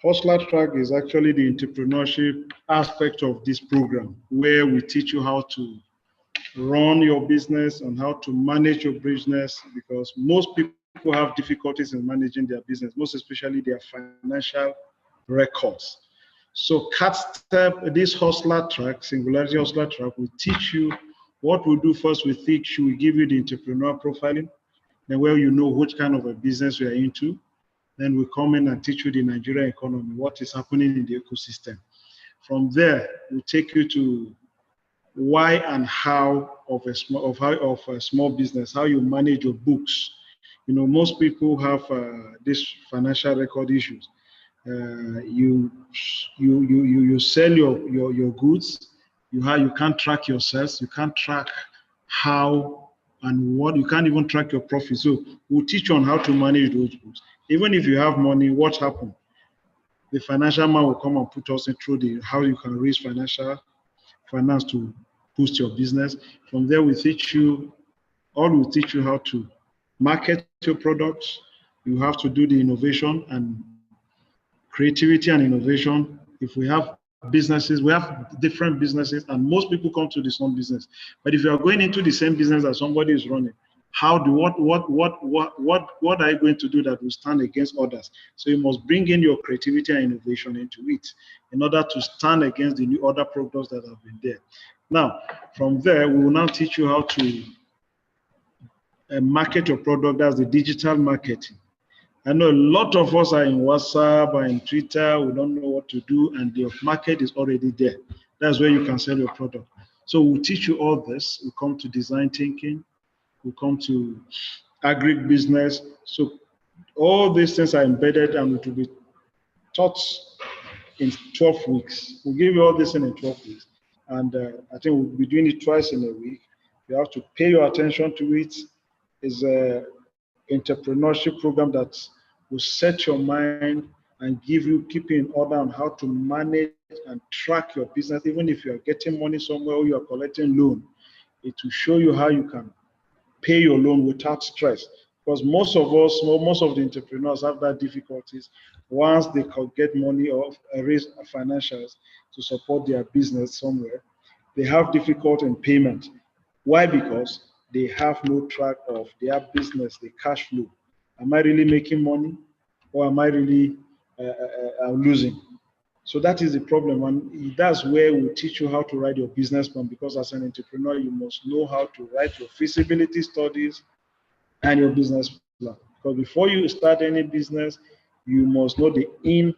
Hustler track is actually the entrepreneurship aspect of this program, where we teach you how to run your business and how to manage your business, because most people have difficulties in managing their business, most especially their financial records. So Kadstep, this hustler track, Singularity hustler track, will teach you what we do first. We give you the entrepreneur profiling, then where you know which kind of a business you are into. Then we come in and teach you the Nigerian economy, what is happening in the ecosystem. From there, we take you to why and how of a small business, how you manage your books. Most people have this financial record issues. You sell your goods. You can't track your sales. You can't track how and what. You can't even track your profits. So we'll teach you on how to manage those books. Even if you have money, what happens? The financial man will come and put us through how you can raise finance to boost your business. From there, we'll teach you how to market your products. You have to do the innovation and creativity and innovation. If we have businesses, we have different businesses, and most people come to the same business. But if you are going into the same business that somebody is running, what are you going to do that will stand against others? So you must bring in your creativity and innovation into it in order to stand against the new other products that have been there. Now, from there, we will now teach you how to market your product. That's the digital marketing. I know a lot of us are in WhatsApp or in Twitter. We don't know what to do, and the market is already there. That's where you can sell your product. So we'll teach you all this. We come to design thinking. We come to agribusiness. So all these things are embedded, and it will be taught in 12 weeks. We'll give you all this in 12 weeks. And I think we'll be doing it twice in a week. You have to pay your attention to it. It's an entrepreneurship program that will set your mind and keep you in order on how to manage and track your business. Even if you are getting money somewhere or you are collecting loan, It will show you how you can pay your loan without stress. Because most of us, most of the entrepreneurs have that difficulties once they can get money or raise financials to support their business somewhere. They have difficulty in payment. Why? Because they have no track of their business, the cash flow. Am I really making money, or am I really losing? So that is the problem, and that's where we teach you how to write your business plan, because as an entrepreneur, you must know how to write your feasibility studies and your business plan. Because before you start any business, you must know the in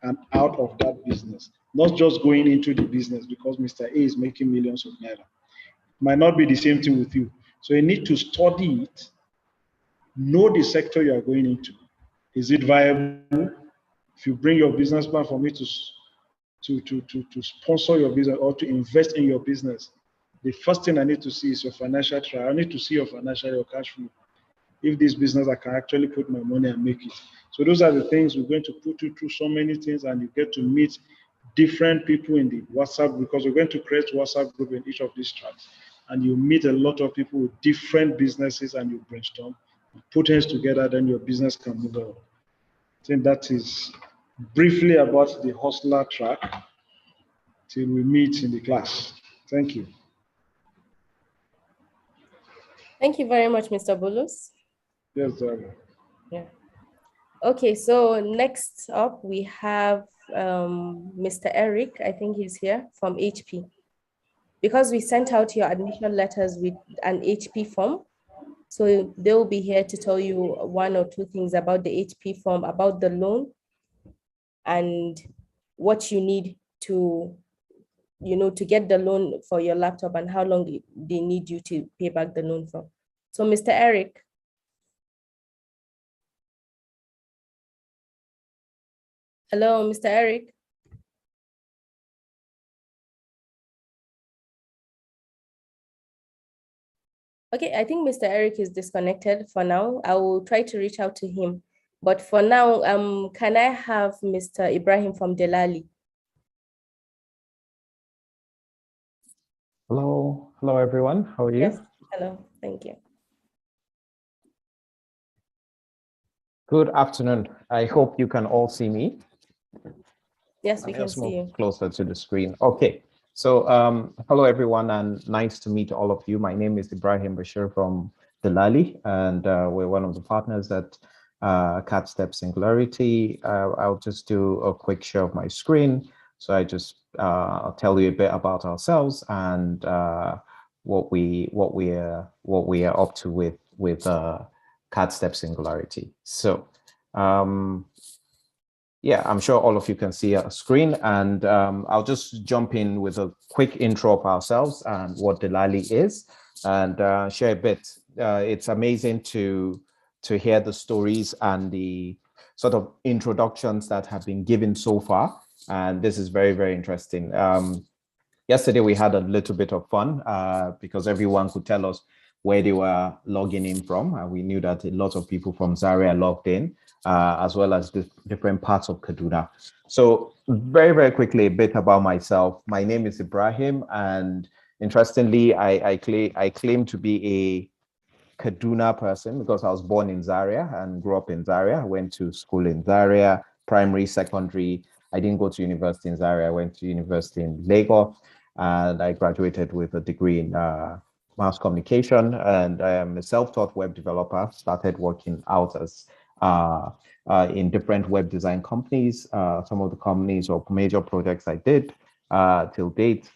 and out of that business, not just going into the business because Mr. A is making millions of naira. It might not be the same thing with you. So you need to study it, know the sector you are going into. Is it viable? If you bring your business plan for me to sponsor your business or to invest in your business, the first thing I need to see is your financial trial. I need to see your financial, your cash flow. If this business, I can actually put my money and make it. So those are the things we're going to put you through, so many things, and you get to meet different people in the WhatsApp, because we're going to create WhatsApp group in each of these tracks, and you meet a lot of people with different businesses, and you brainstorm, put hands together, then your business can move on. I think that is briefly about the hustler track till we meet in the class. Thank you. Thank you very much, Mr. Bulus. Yes, sir. Yeah. Okay, so next up we have Mr. Eric, I think he's here, from HP. Because we sent out your admission letters with an HP form, so they'll be here to tell you one or two things about the HP form, about the loan, and what you need to, to get the loan for your laptop, and how long they need you to pay back the loan for. So Mr. Eric. Hello, Mr. Eric. Okay, I think Mr. Eric is disconnected for now. I will try to reach out to him. But for now, can I have Mr. Ibrahim from Delali? Hello, everyone. How are you? Yes, hello, thank you. Good afternoon. I hope you can all see me. Yes, we can see you. Closer to the screen. Okay. So hello, everyone, and nice to meet all of you. My name is Ibrahim Bashir from Delali, and we're one of the partners at Kadstep Singularity. I'll just do a quick share of my screen. So I just tell you a bit about ourselves and what we are up to with Kadstep Singularity. So yeah, I'm sure all of you can see a screen, and I'll just jump in with a quick intro of ourselves and what Delali is, and share a bit. It's amazing to hear the stories and the sort of introductions that have been given so far, and this is very, very interesting. Yesterday we had a little bit of fun because everyone could tell us where they were logging in from, and we knew that a lot of people from Zaria logged in, as well as different parts of Kaduna. So very, very quickly, a bit about myself. My name is Ibrahim, and interestingly, I claim to be a Kaduna person because I was born in Zaria and grew up in Zaria. I went to school in Zaria, primary, secondary. I didn't go to university in Zaria. I went to university in Lagos, and I graduated with a degree in mass communication, and I am a self-taught web developer. Started working out as in different web design companies. Some of the companies or major projects I did till date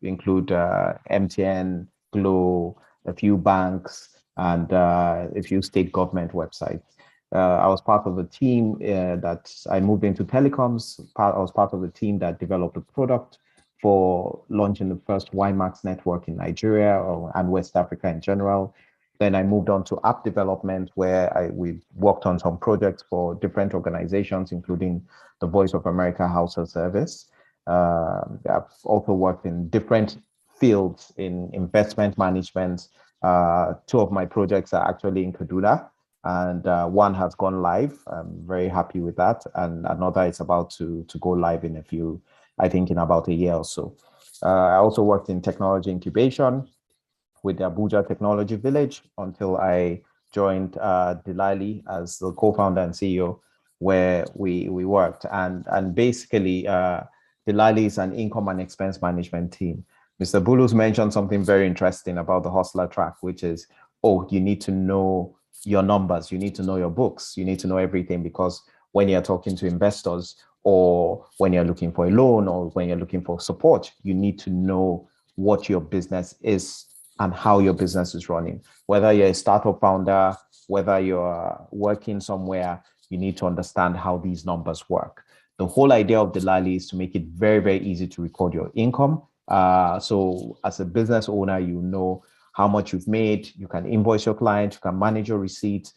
include MTN, Glo, a few banks, and a few state government websites. I was part of the team that I moved into telecoms. I was part of the team that developed a product for launching the first WiMAX network in Nigeria and West Africa in general. Then I moved on to app development, where we worked on some projects for different organizations, including the Voice of America Hausa Service. I've also worked in different fields in investment management. Two of my projects are actually in Kaduna, and one has gone live. I'm very happy with that. And another is about to go live in I think in about a year or so. I also worked in technology incubation. with the Abuja Technology Village until I joined Delali as the co-founder and CEO, where we worked. And basically, Delali is an income and expense management team. Mr. Bulus mentioned something very interesting about the hustler track, which is, oh, you need to know your numbers, you need to know your books, you need to know everything, because when you're talking to investors or when you're looking for a loan or when you're looking for support, you need to know what your business is and how your business is running. Whether you're a startup founder, whether you're working somewhere, you need to understand how these numbers work. The whole idea of Delali is to make it very, very easy to record your income. So as a business owner, you know how much you've made, you can invoice your client, you can manage your receipts.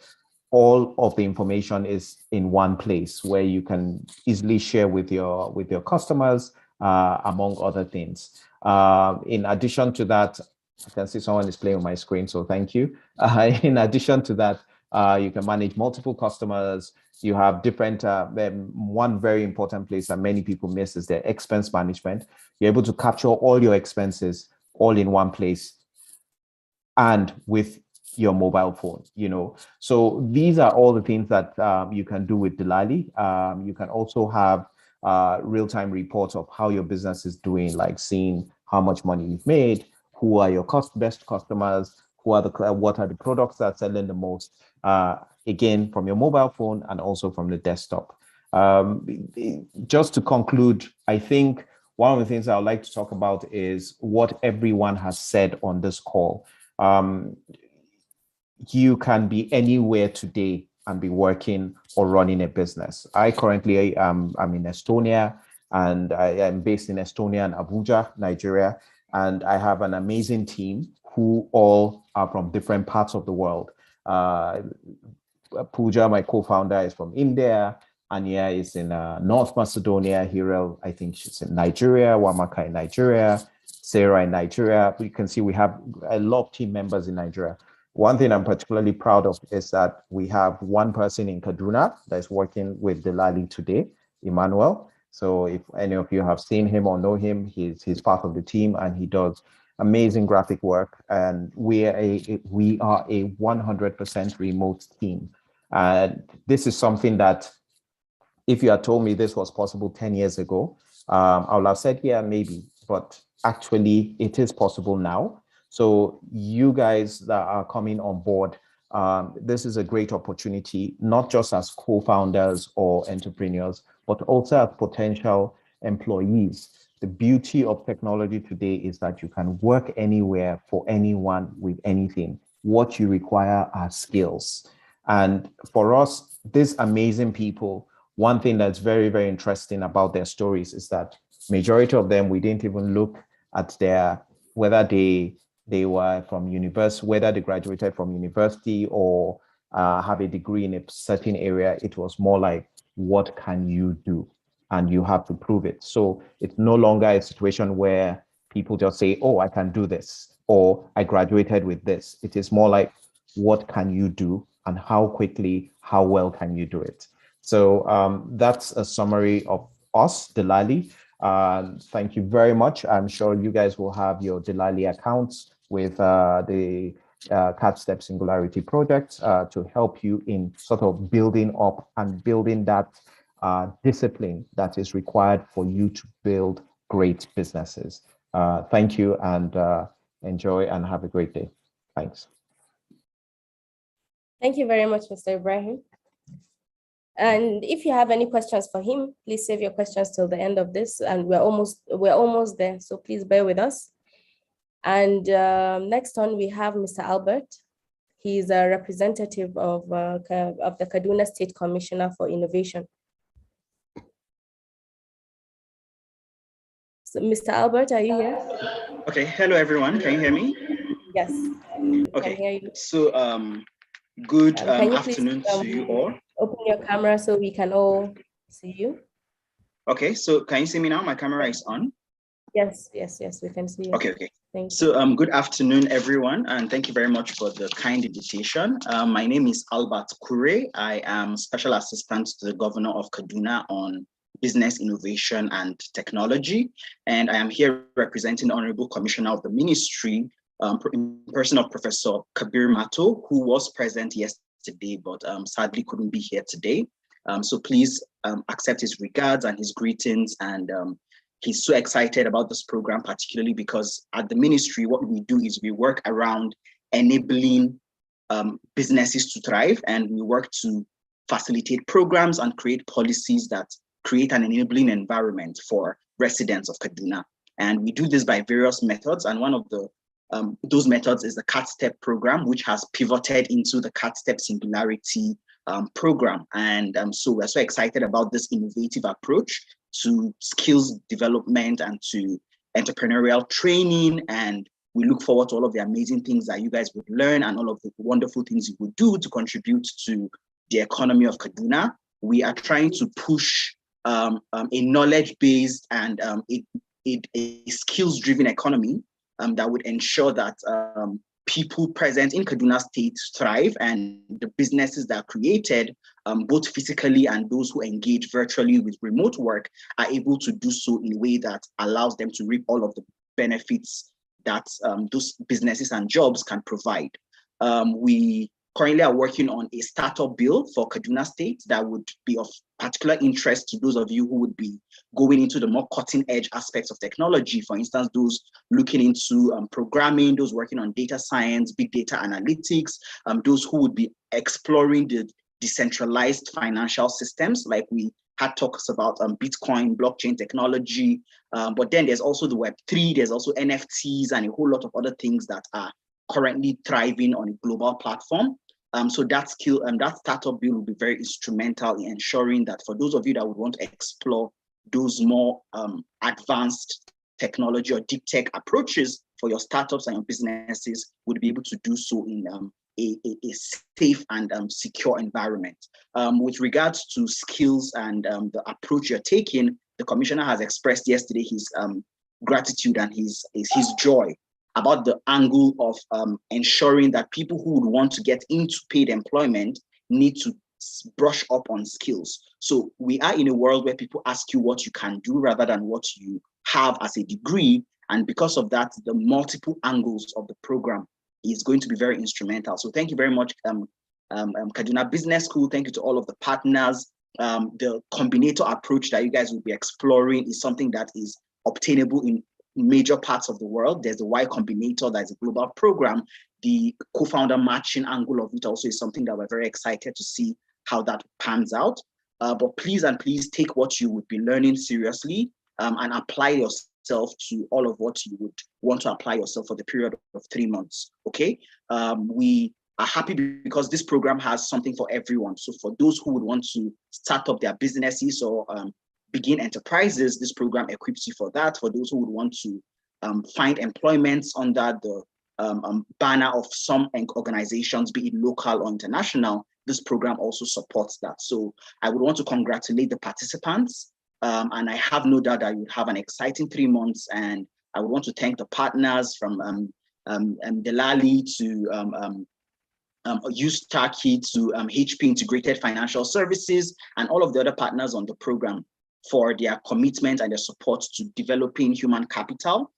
All of the information is in one place where you can easily share with your customers, among other things. In addition to that, I can see someone is playing on my screen, so thank you. In addition to that, you can manage multiple customers. You have different, one very important place that many people miss is their expense management. You're able to capture all your expenses all in one place and with your mobile phone, you know. So these are all the things that you can do with Delali. You can also have real-time reports of how your business is doing, like seeing how much money you've made, who are your best customers, what are the products that are selling the most, again, from your mobile phone and also from the desktop. Just to conclude, I think one of the things I would like to talk about is what everyone has said on this call. You can be anywhere today and be working or running a business. I currently I'm in Estonia, and I am based in Estonia and Abuja, Nigeria, and I have an amazing team who all are from different parts of the world. Pooja, my co-founder, is from India. Anya is in North Macedonia. Hirel, I think she's in Nigeria. Wamaka in Nigeria. Sarah in Nigeria. You can see we have a lot of team members in Nigeria. One thing I'm particularly proud of is that we have one person in Kaduna that is working with Delali today, Emmanuel. So if any of you have seen him or know him, he's part of the team and he does amazing graphic work. And we are a 100% remote team. And this is something that, if you had told me this was possible 10 years ago, I would have said, yeah, maybe, but actually it is possible now. So you guys that are coming on board, this is a great opportunity, not just as co-founders or entrepreneurs, but also as potential employees. The beauty of technology today is that you can work anywhere for anyone with anything. What you require are skills. And for us, these amazing people, one thing that's very, very interesting about their stories is that majority of them, we didn't even look at whether they were from university, whether they graduated from university or have a degree in a certain area. It was more like, what can you do? And you have to prove it. So it's no longer a situation where people just say, oh, I can do this, or I graduated with this. It is more like, what can you do? And how quickly, how well can you do it? So that's a summary of us, Delali. Thank you very much. I'm sure you guys will have your Delali accounts with the Kadstep Singularity project to help you in sort of building up and building that discipline that is required for you to build great businesses. Thank you, and enjoy and have a great day. Thanks. Thank you very much, Mr. Ibrahim. And if you have any questions for him, please save your questions till the end of this. And we're almost there, so please bear with us. And next on, we have Mr. Albert. He's a representative of the Kaduna State Commissioner for Innovation. So, Mr. Albert, are you here? Okay. Hello, everyone. Can you hear me? Yes. Okay. Can hear you. So, good can you afternoon please, to you all. Open your camera so we can all see you. Okay. So, can you see me now? My camera is on. Yes, we can see you. Okay. Thank you. So, good afternoon, everyone, and thank you very much for the kind invitation. My name is Albert Kure. I am Special Assistant to the Governor of Kaduna on Business Innovation and Technology, and I am here representing the Honorable Commissioner of the Ministry in person of Professor Kabir Mato, who was present yesterday, but sadly couldn't be here today. So please accept his regards and his greetings. And he's so excited about this program, particularly because at the ministry, what we do is we work around enabling businesses to thrive, and we work to facilitate programs and create policies that create an enabling environment for residents of Kaduna. And we do this by various methods. And one of those methods is the Kadstep program, which has pivoted into the Kadstep Singularity program. And so we're so excited about this innovative approach to skills development and to entrepreneurial training. And we look forward to all of the amazing things that you guys would learn and all of the wonderful things you would do to contribute to the economy of Kaduna. We are trying to push a knowledge-based and a skills-driven economy that would ensure that people present in Kaduna State thrive, and the businesses that are created, both physically and those who engage virtually with remote work, are able to do so in a way that allows them to reap all of the benefits that those businesses and jobs can provide. We currently are working on a startup bill for Kaduna State that would be of particular interest to those of you who would be going into the more cutting edge aspects of technology. For instance, those looking into programming, those working on data science, big data analytics, those who would be exploring the decentralized financial systems, like we had talks about Bitcoin, blockchain technology, but then there's also the Web3, there's also NFTs and a whole lot of other things that are currently thriving on a global platform. So that skill and that startup bill will be very instrumental in ensuring that for those of you that would want to explore those more advanced technology or deep tech approaches for your startups and your businesses, would be able to do so in a safe and secure environment. With regards to skills and the approach you're taking, the commissioner has expressed yesterday his gratitude and his joy about the angle of ensuring that people who would want to get into paid employment need to brush up on skills. So we are in a world where people ask you what you can do rather than what you have as a degree. And because of that, the multiple angles of the program is going to be very instrumental. So thank you very much, Kaduna Business School. Thank you to all of the partners. The combinator approach that you guys will be exploring is something that is obtainable in major parts of the world. There's the Y Combinator, that's a global program. The co-founder matching angle of it also is something that we're very excited to see how that pans out. But please take what you would be learning seriously and apply yourself to all of what you would want to apply yourself for the period of 3 months, okay? We are happy because this program has something for everyone. So for those who would want to start up their businesses or begin enterprises, this program equips you for that. For those who would want to find employment under the banner of some organizations, be it local or international, this program also supports that. So I would want to congratulate the participants, and I have no doubt that you would have an exciting 3 months. And I would want to thank the partners from Delali to Ustaki to HP Integrated Financial Services and all of the other partners on the program for their commitment and their support to developing human capital.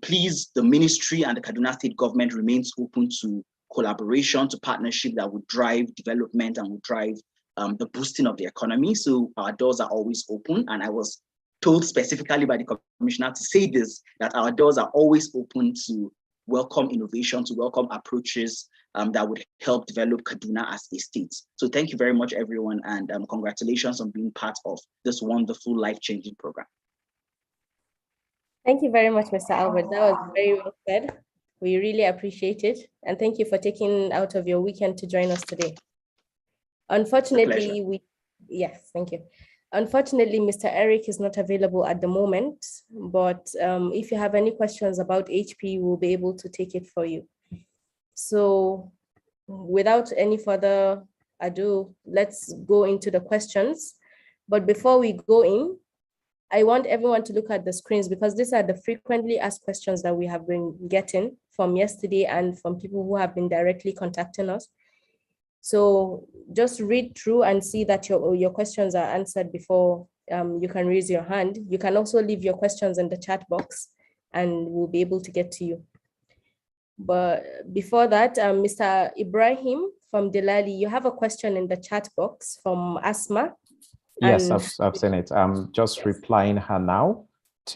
Please, the ministry and the Kaduna State government remains open to collaboration, to partnership that would drive development and would drive the boosting of the economy. So our doors are always open. And I was told specifically by the commissioner to say this, that our doors are always open to welcome innovation, to welcome approaches that would help develop Kaduna as a state. So thank you very much, everyone, and congratulations on being part of this wonderful, life-changing program. Thank you very much, Mr. Albert. That was very well said. We really appreciate it. And thank you for taking out of your weekend to join us today. Unfortunately, yes, thank you. Unfortunately, Mr. Eric is not available at the moment, but if you have any questions about HP, we'll be able to take it for you. So without any further ado, let's go into the questions. But before we go in, I want everyone to look at the screens because these are the frequently asked questions that we have been getting from yesterday and from people who have been directly contacting us. So just read through and see that your questions are answered before you can raise your hand. You can also leave your questions in the chat box and we'll be able to get to you. But before that, Mr. Ibrahim from Delali, you have a question in the chat box from Asma. Yes, And I've seen it. I'm just replying her now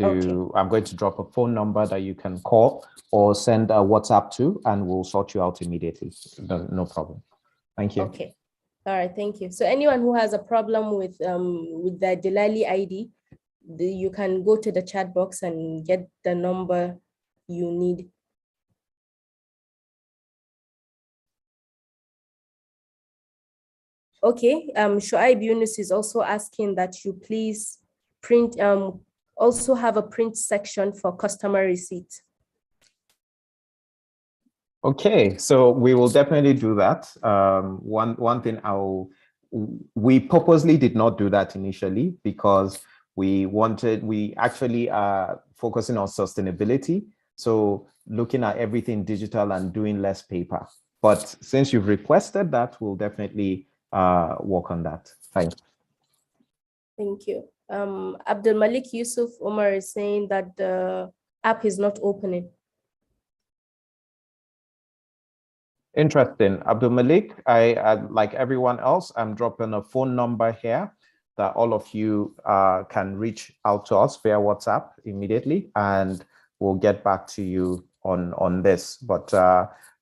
I'm going to drop a phone number that you can call or send a WhatsApp to, and we'll sort you out immediately. No problem. Thank you. Okay. All right, thank you. So anyone who has a problem with the Delali ID, you can go to the chat box and get the number you need. Okay, Shoaib Yunus is also asking that you please print, also have a print section for customer receipts. Okay, so we will definitely do that. One thing we purposely did not do that initially because we actually are focusing on sustainability. So looking at everything digital and doing less paper. But since you've requested that, we'll definitely work on that. Thanks. Thank you. Abdul Malik Yusuf Omar is saying that the app is not opening. Interesting. Abdul Malik, I like everyone else, I'm dropping a phone number here that all of you can reach out to us via WhatsApp immediately, and we'll get back to you on this. But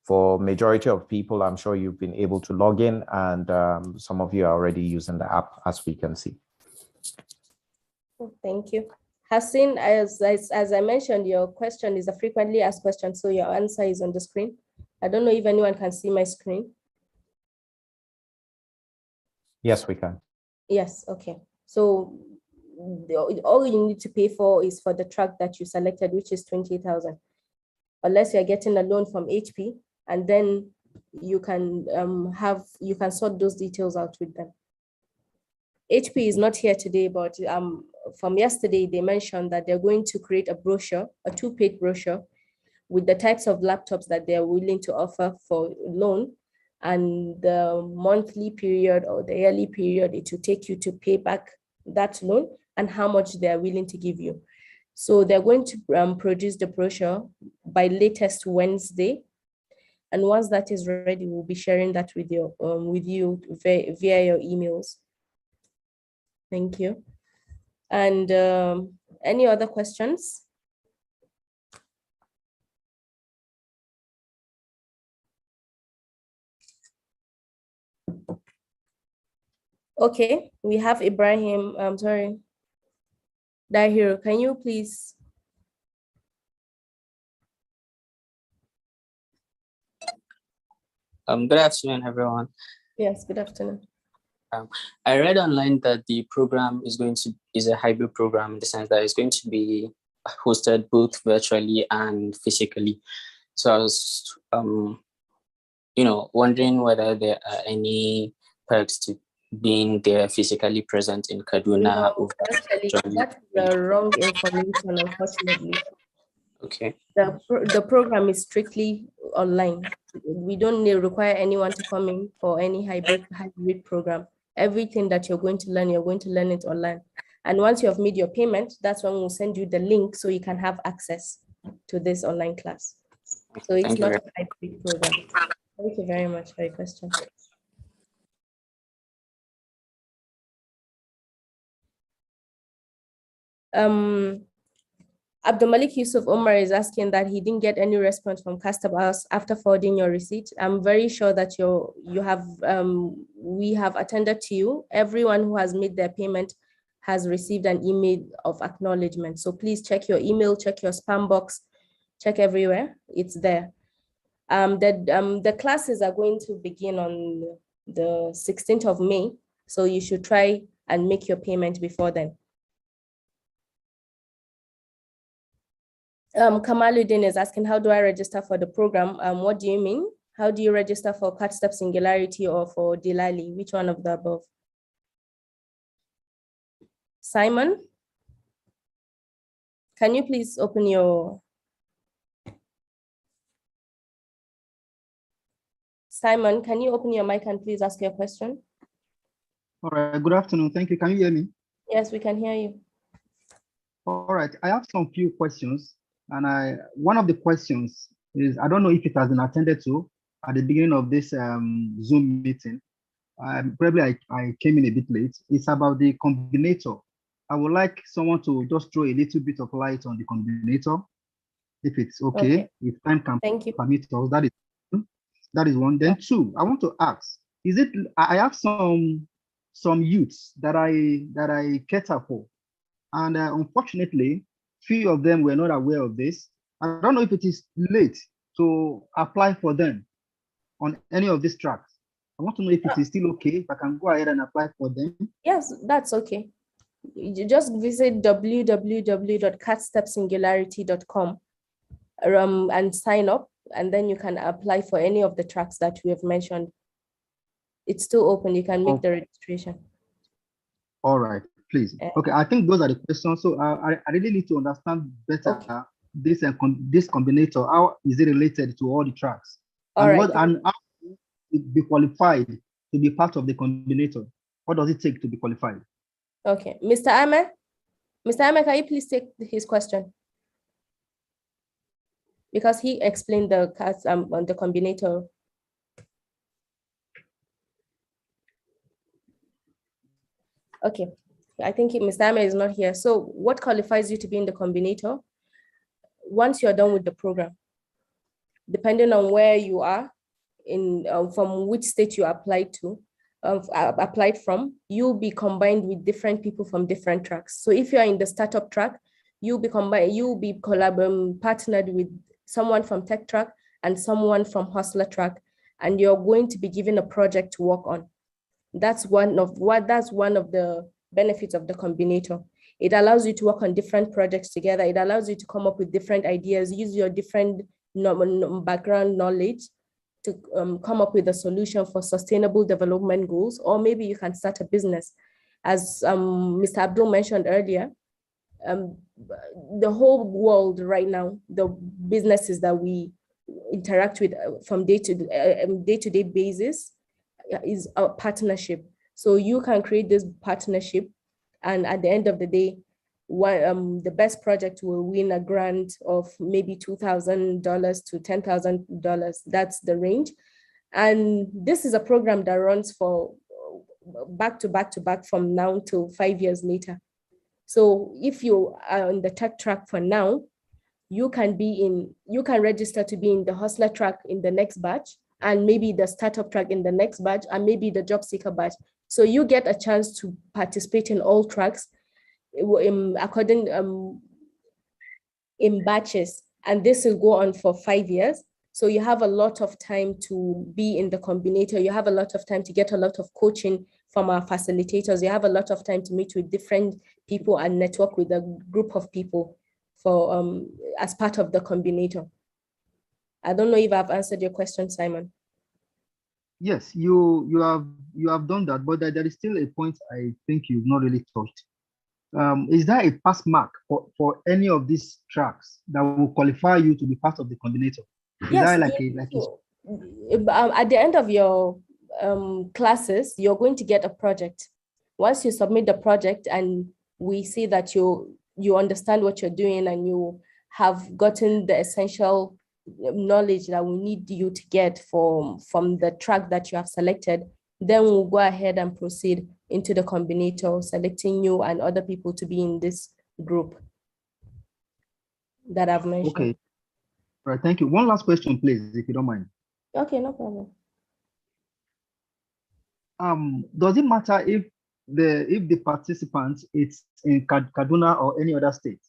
for majority of people, I'm sure you've been able to log in, and some of you are already using the app, as we can see. Thank you. Hassan, as I mentioned, your question is a frequently asked question, so your answer is on the screen. I don't know if anyone can see my screen. Yes, we can. Yes, okay. So all you need to pay for is for the track that you selected, which is 20,000. Unless you're getting a loan from HP, and then you can sort those details out with them. HP is not here today, but from yesterday, they mentioned that they're going to create a brochure, a 2-page brochure with the types of laptops that they're willing to offer for loan, and the monthly period or the yearly period it will take you to pay back that loan and how much they're willing to give you. So they're going to produce the brochure by latest Wednesday. And once that is ready, we'll be sharing that with you via your emails. Thank you. And any other questions? Okay, we have Ibrahim. I'm sorry. Dahir, can you please? Good afternoon, everyone. Yes, good afternoon. I read online that the program is a hybrid program in the sense that it's going to be hosted both virtually and physically. So I was, wondering whether there are any perks to being there physically present in Kaduna. No, actually, that's the wrong information, unfortunately. Okay. The program is strictly online. We don't require anyone to come in for any hybrid program. Everything that you're going to learn it online. And once you have made your payment, that's when we'll send you the link so you can have access to this online class. So it's not a hybrid program. Thank you very much for your question. Abdul Malik Yusuf Omar is asking that he didn't get any response from Kadstep after forwarding your receipt. I'm very sure that we have attended to you. Everyone who has made their payment has received an email of acknowledgement. So please check your email, check your spam box, check everywhere. It's there. The classes are going to begin on the 16th of May. So you should try and make your payment before then. Kamaluddin is asking, how do I register for the program? What do you mean? How do you register for Kadstep Singularity or for Delali? Which one of the above? Simon, can you please open your... Simon, can you open your mic and please ask your question? All right, good afternoon. Thank you. Can you hear me? Yes, we can hear you. All right, I have some few questions. And one of the questions is, I don't know if it has been attended to at the beginning of this Zoom meeting. Probably I came in a bit late. It's about the combinator. I would like someone to just throw a little bit of light on the combinator, if it's okay, if time can permit us. That is one. Then two, I want to ask, is it, I have some youths that I cater for, and unfortunately, few of them were not aware of this. I don't know if it is late to apply for them on any of these tracks. I want to know if it is still okay, if I can go ahead and apply for them. Yes, that's okay. You just visit www.kadstepsingularity.com and sign up, and then you can apply for any of the tracks that we have mentioned. It's still open. You can make the registration. All right, please. Okay, I think those are the questions. So I really need to understand better this combinator. How is it related to all the tracks? And how it be qualified to be part of the combinator? What does it take to be qualified? Okay, Mr. Ahmed, can you please take his question? Because he explained the combinator. Okay, I think Mr. Ahmed is not here. So what qualifies you to be in the combinator? Once you're done with the program, depending on where you are, from which state you applied from, you'll be combined with different people from different tracks. So if you're in the startup track, you'll be partnered with someone from tech track and someone from hustler track, and you're going to be given a project to work on. That's one of the benefits of the combinator. It allows you to work on different projects together. It allows you to come up with different ideas, use your different background knowledge to come up with a solution for sustainable development goals, or maybe you can start a business. As Mr. Abdul mentioned earlier, the whole world right now, the businesses that we interact with from day-to-day basis is a partnership. So you can create this partnership, and at the end of the day, the best project will win a grant of maybe $2,000 to $10,000. That's the range. And this is a program that runs for back to back from now till 5 years later. So if you are on the tech track for now, you can register to be in the hustler track in the next batch, and maybe the startup track in the next batch, and maybe the job seeker batch. So you get a chance to participate in all tracks in batches, and this will go on for 5 years. So you have a lot of time to be in the combinator. You have a lot of time to get a lot of coaching from our facilitators. You have a lot of time to meet with different people and network with a group of people for as part of the combinator. I don't know if I've answered your question, Simon. Yes, you have done that, but there is still a point I think you've not really touched. Is there a pass mark for any of these tracks that will qualify you to be part of the combinator? Yes, at the end of your classes, you're going to get a project. Once you submit the project and we see that you understand what you're doing and you have gotten the essential knowledge that we need you to get from the track that you have selected, then we'll go ahead and proceed into the combinator, selecting you and other people to be in this group that I've mentioned. Okay. All right, thank you. One last question, please, if you don't mind. Okay, no problem. Does it matter if the participant is in Kaduna or any other state?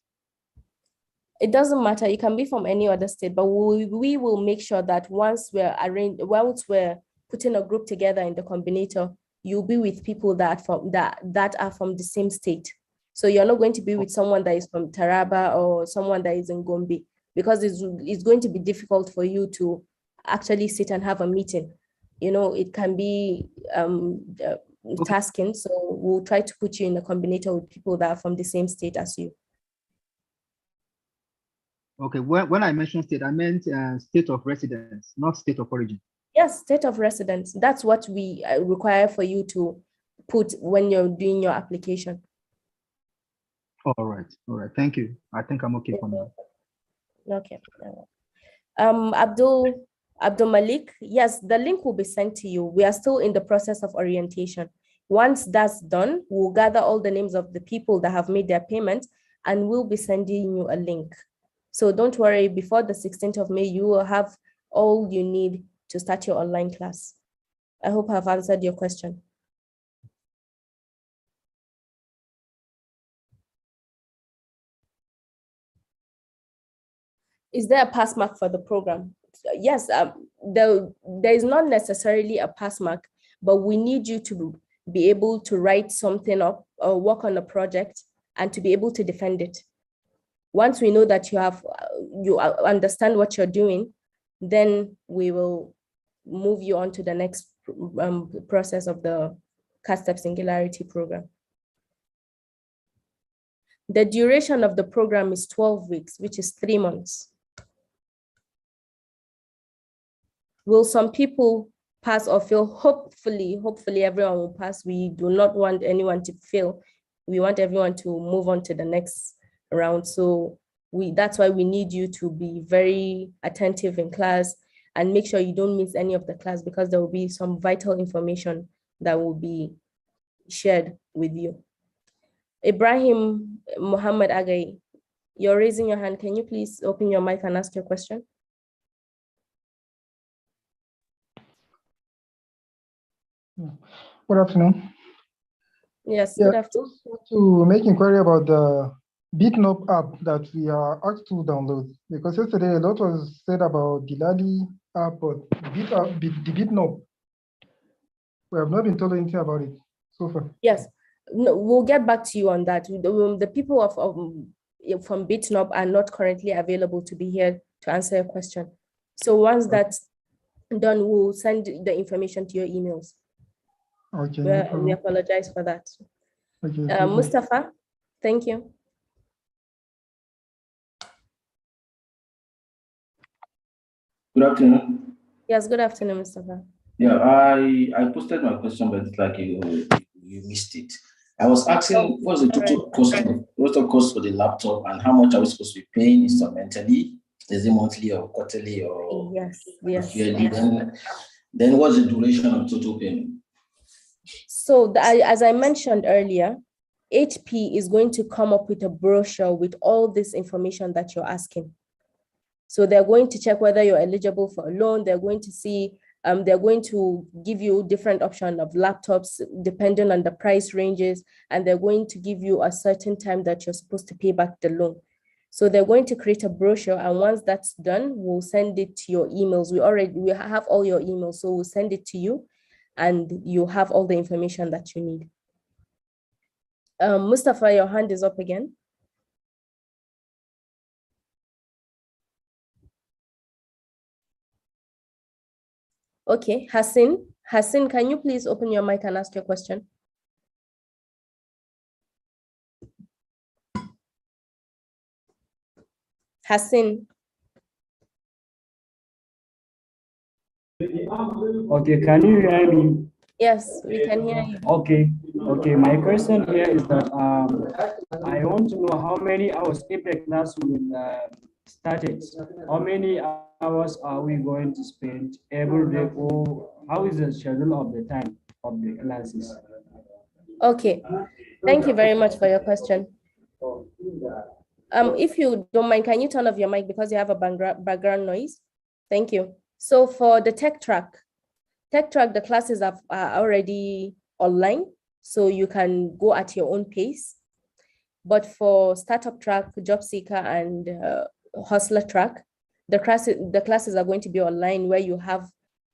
It doesn't matter. You can be from any other state, but we will make sure that once we're putting a group together in the combinator, you'll be with people that are from the same state. So you're not going to be with someone that is from Taraba or someone that is in Gombe, because it's going to be difficult for you to actually sit and have a meeting. It can be tasking. So we'll try to put you in a combinator with people that are from the same state as you. Okay, when I mentioned state, I meant state of residence, not state of origin. Yes, state of residence. That's what we require for you to put when you're doing your application. All right. Thank you. I think I'm okay for now. Okay. Abdul Malik, yes, the link will be sent to you. We are still in the process of orientation. Once that's done, we'll gather all the names of the people that have made their payment and we'll be sending you a link. So don't worry, before the 16th of May, you will have all you need to start your online class. I hope I've answered your question. Is there a pass mark for the program? Yes, there is not necessarily a pass mark, but we need you to be able to write something up or work on a project and to be able to defend it. Once we know that you understand what you're doing, then we will move you on to the next process of the Kadstep Singularity program. The duration of the program is 12 weeks, which is 3 months. Will some people pass or fail? Hopefully everyone will pass. We do not want anyone to fail. We want everyone to move on to the next round. So that's why we need you to be very attentive in class and make sure you don't miss any of the class, because there will be some vital information that will be shared with you. Ibrahim Muhammad Agai, you're raising your hand. Can you please open your mic and ask your question? Good afternoon. Yes, good afternoon. Just want to make inquiry about the BitNob app that we are asked to download, because yesterday a lot was said about the Lali app, but the BitNob, we have not been told anything about it so far. Yes, no, we'll get back to you on that. The people from BitNob are not currently available to be here to answer your question. So once that's done, we'll send the information to your emails. Okay, no problem. We apologize for that. Okay, Mustafa, thank you. Good afternoon. Yes, good afternoon, Mustafa. Yeah, I posted my question, but it's like you missed it. I was asking what's the total cost for the laptop and how much are we supposed to be paying instrumentally? Is it monthly or quarterly or yes. yearly? Then what's the duration of total payment? So as I mentioned earlier, HP is going to come up with a brochure with all this information that you're asking. So they're going to check whether you're eligible for a loan. They're going to see, they're going to give you different options of laptops depending on the price ranges, and they're going to give you a certain time that you're supposed to pay back the loan. So they're going to create a brochure, and once that's done, we'll send it to your emails. We have all your emails, so we'll send it to you, and you have all the information that you need. Mustafa, your hand is up again. Okay, Hassan, can you please open your mic and ask your question? Hassan. Okay, can you hear me? Yes, we can hear you. Okay. My question here is that I want to know how many hours if the class will start it. How many hours are we going to spend every day, or how is the schedule of the time of the classes? Okay, thank you very much for your question. If you don't mind, can you turn off your mic because you have a background noise? Thank you. So for the tech track, the classes are already online, so you can go at your own pace. But for startup track, job seeker, and hustler track, the classes are going to be online, where you have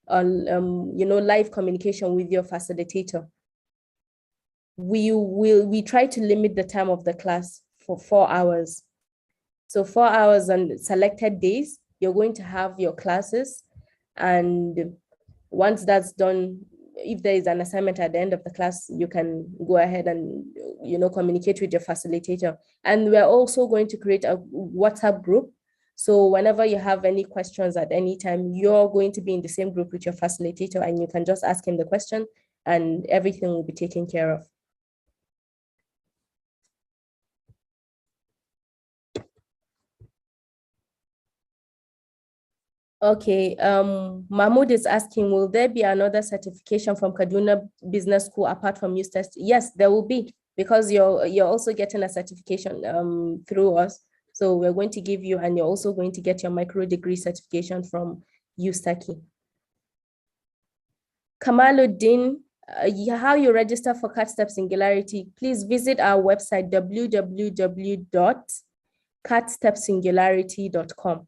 live communication with your facilitator. We try to limit the time of the class for 4 hours. So 4 hours on selected days, you're going to have your classes, and once that's done, if there is an assignment at the end of the class, you can go ahead and communicate with your facilitator. And we're also going to create a WhatsApp group. So whenever you have any questions at any time, you're going to be in the same group with your facilitator, and you can just ask him the question and everything will be taken care of. Okay, Mahmoud is asking, will there be another certification from Kaduna Business School apart from use test? Yes, there will be, because you're also getting a certification through us. So we're going to give you, and you're also going to get your micro degree certification from USTAKI. Kamaluddin, how you register for Kadstep Singularity, please visit our website, www.kadstepsingularity.com.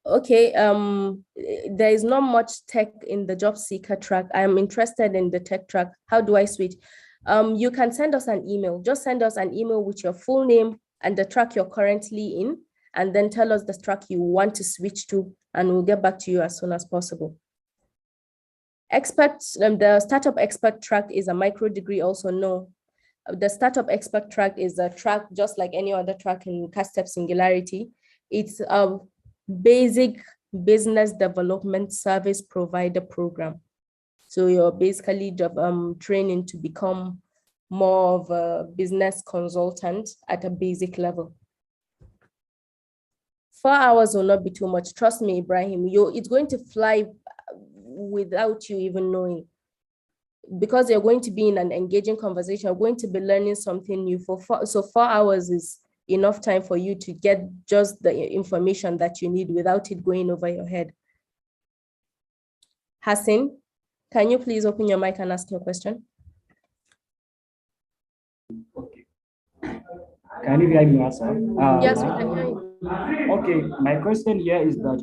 Okay, there is not much tech in the job seeker track. I'm interested in the tech track. How do I switch? You can send us an email. Just send us an email with your full name and the track you're currently in, and then tell us the track you want to switch to, and we'll get back to you as soon as possible. The startup expert track is a micro degree also. No, the startup expert track is a track just like any other track in Kadstep Singularity. It's a basic business development service provider program. So you're basically training to become more of a business consultant at a basic level. 4 hours will not be too much. Trust me, Ibrahim, it's going to fly without you even knowing, because you're going to be in an engaging conversation. You're going to be learning something new so 4 hours is enough time for you to get just the information that you need without it going over your head. Hassan, can you please open your mic and ask your question? Okay. Can you hear me, sir? Yes, we can hear you. Okay, my question here is that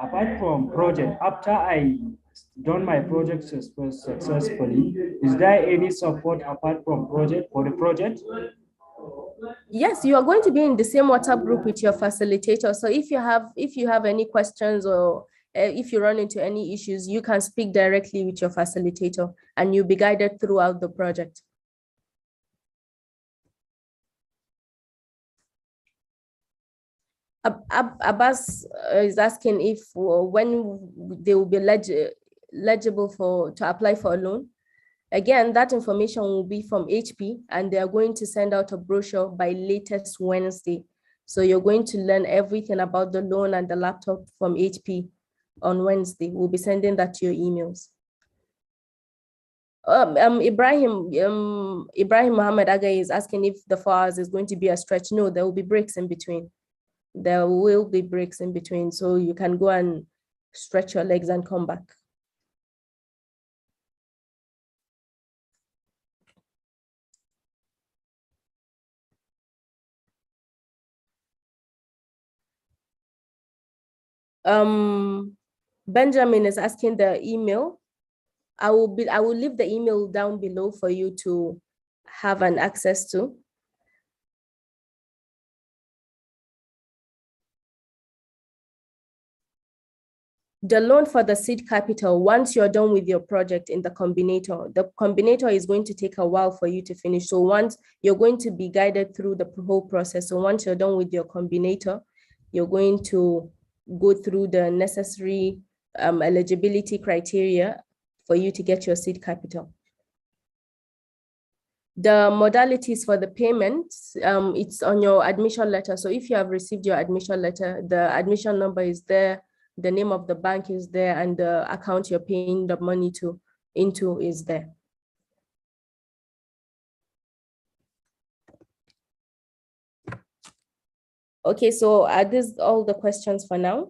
apart from project, after I done my project successfully, is there any support apart from project for the project? Yes, you are going to be in the same WhatsApp group with your facilitator. So if you have any questions, or if you run into any issues, you can speak directly with your facilitator and you'll be guided throughout the project. Abbas is asking if when they will be legible to apply for a loan. Again, that information will be from HP, and they are going to send out a brochure by latest Wednesday. So you're going to learn everything about the loan and the laptop from HP on Wednesday. We'll be sending that to your emails. Ibrahim Mohammed Aga is asking if the 4 hours is going to be a stretch. No, there will be breaks in between. There will be breaks in between, so you can go and stretch your legs and come back. Benjamin is asking the email. I will leave the email down below for you to have an access to. The loan for the seed capital, once you're done with your project in the combinator is going to take a while for you to finish. So once you're going to be guided through the whole process. So once you're done with your combinator, you're going to go through the necessary eligibility criteria for you to get your seed capital. The modalities for the payment, it's on your admission letter. So if you have received your admission letter, the admission number is there, the name of the bank is there, and the account you're paying the money into is there. Okay, so are these all the questions for now?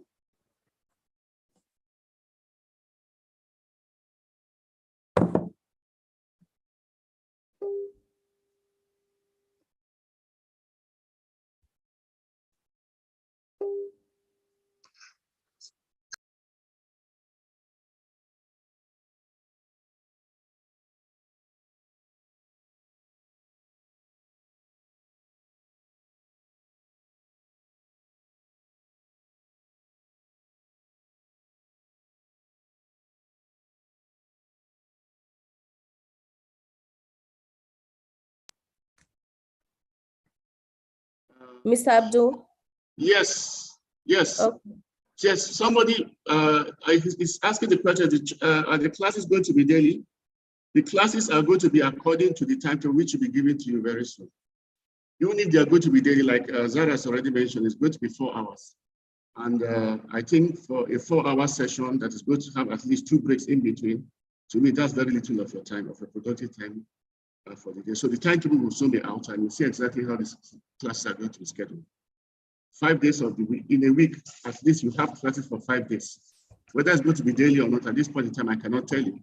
Mr. Abdul? Yes, yes. Okay. Yes, somebody is asking the question, are the classes going to be daily? The classes are going to be according to the timetable which will be given to you very soon. Even if they are going to be daily, like Zara has already mentioned, it's going to be 4 hours. And I think for a 4-hour session that is going to have at least 2 breaks in between, to me, that's very little of your time, of your productive time for the day. So the timetable will soon be out and you'll see exactly how these classes are going to be scheduled. 5 days of the week, in a week, at least you have classes for 5 days. Whether it's going to be daily or not, at this point in time, I cannot tell you.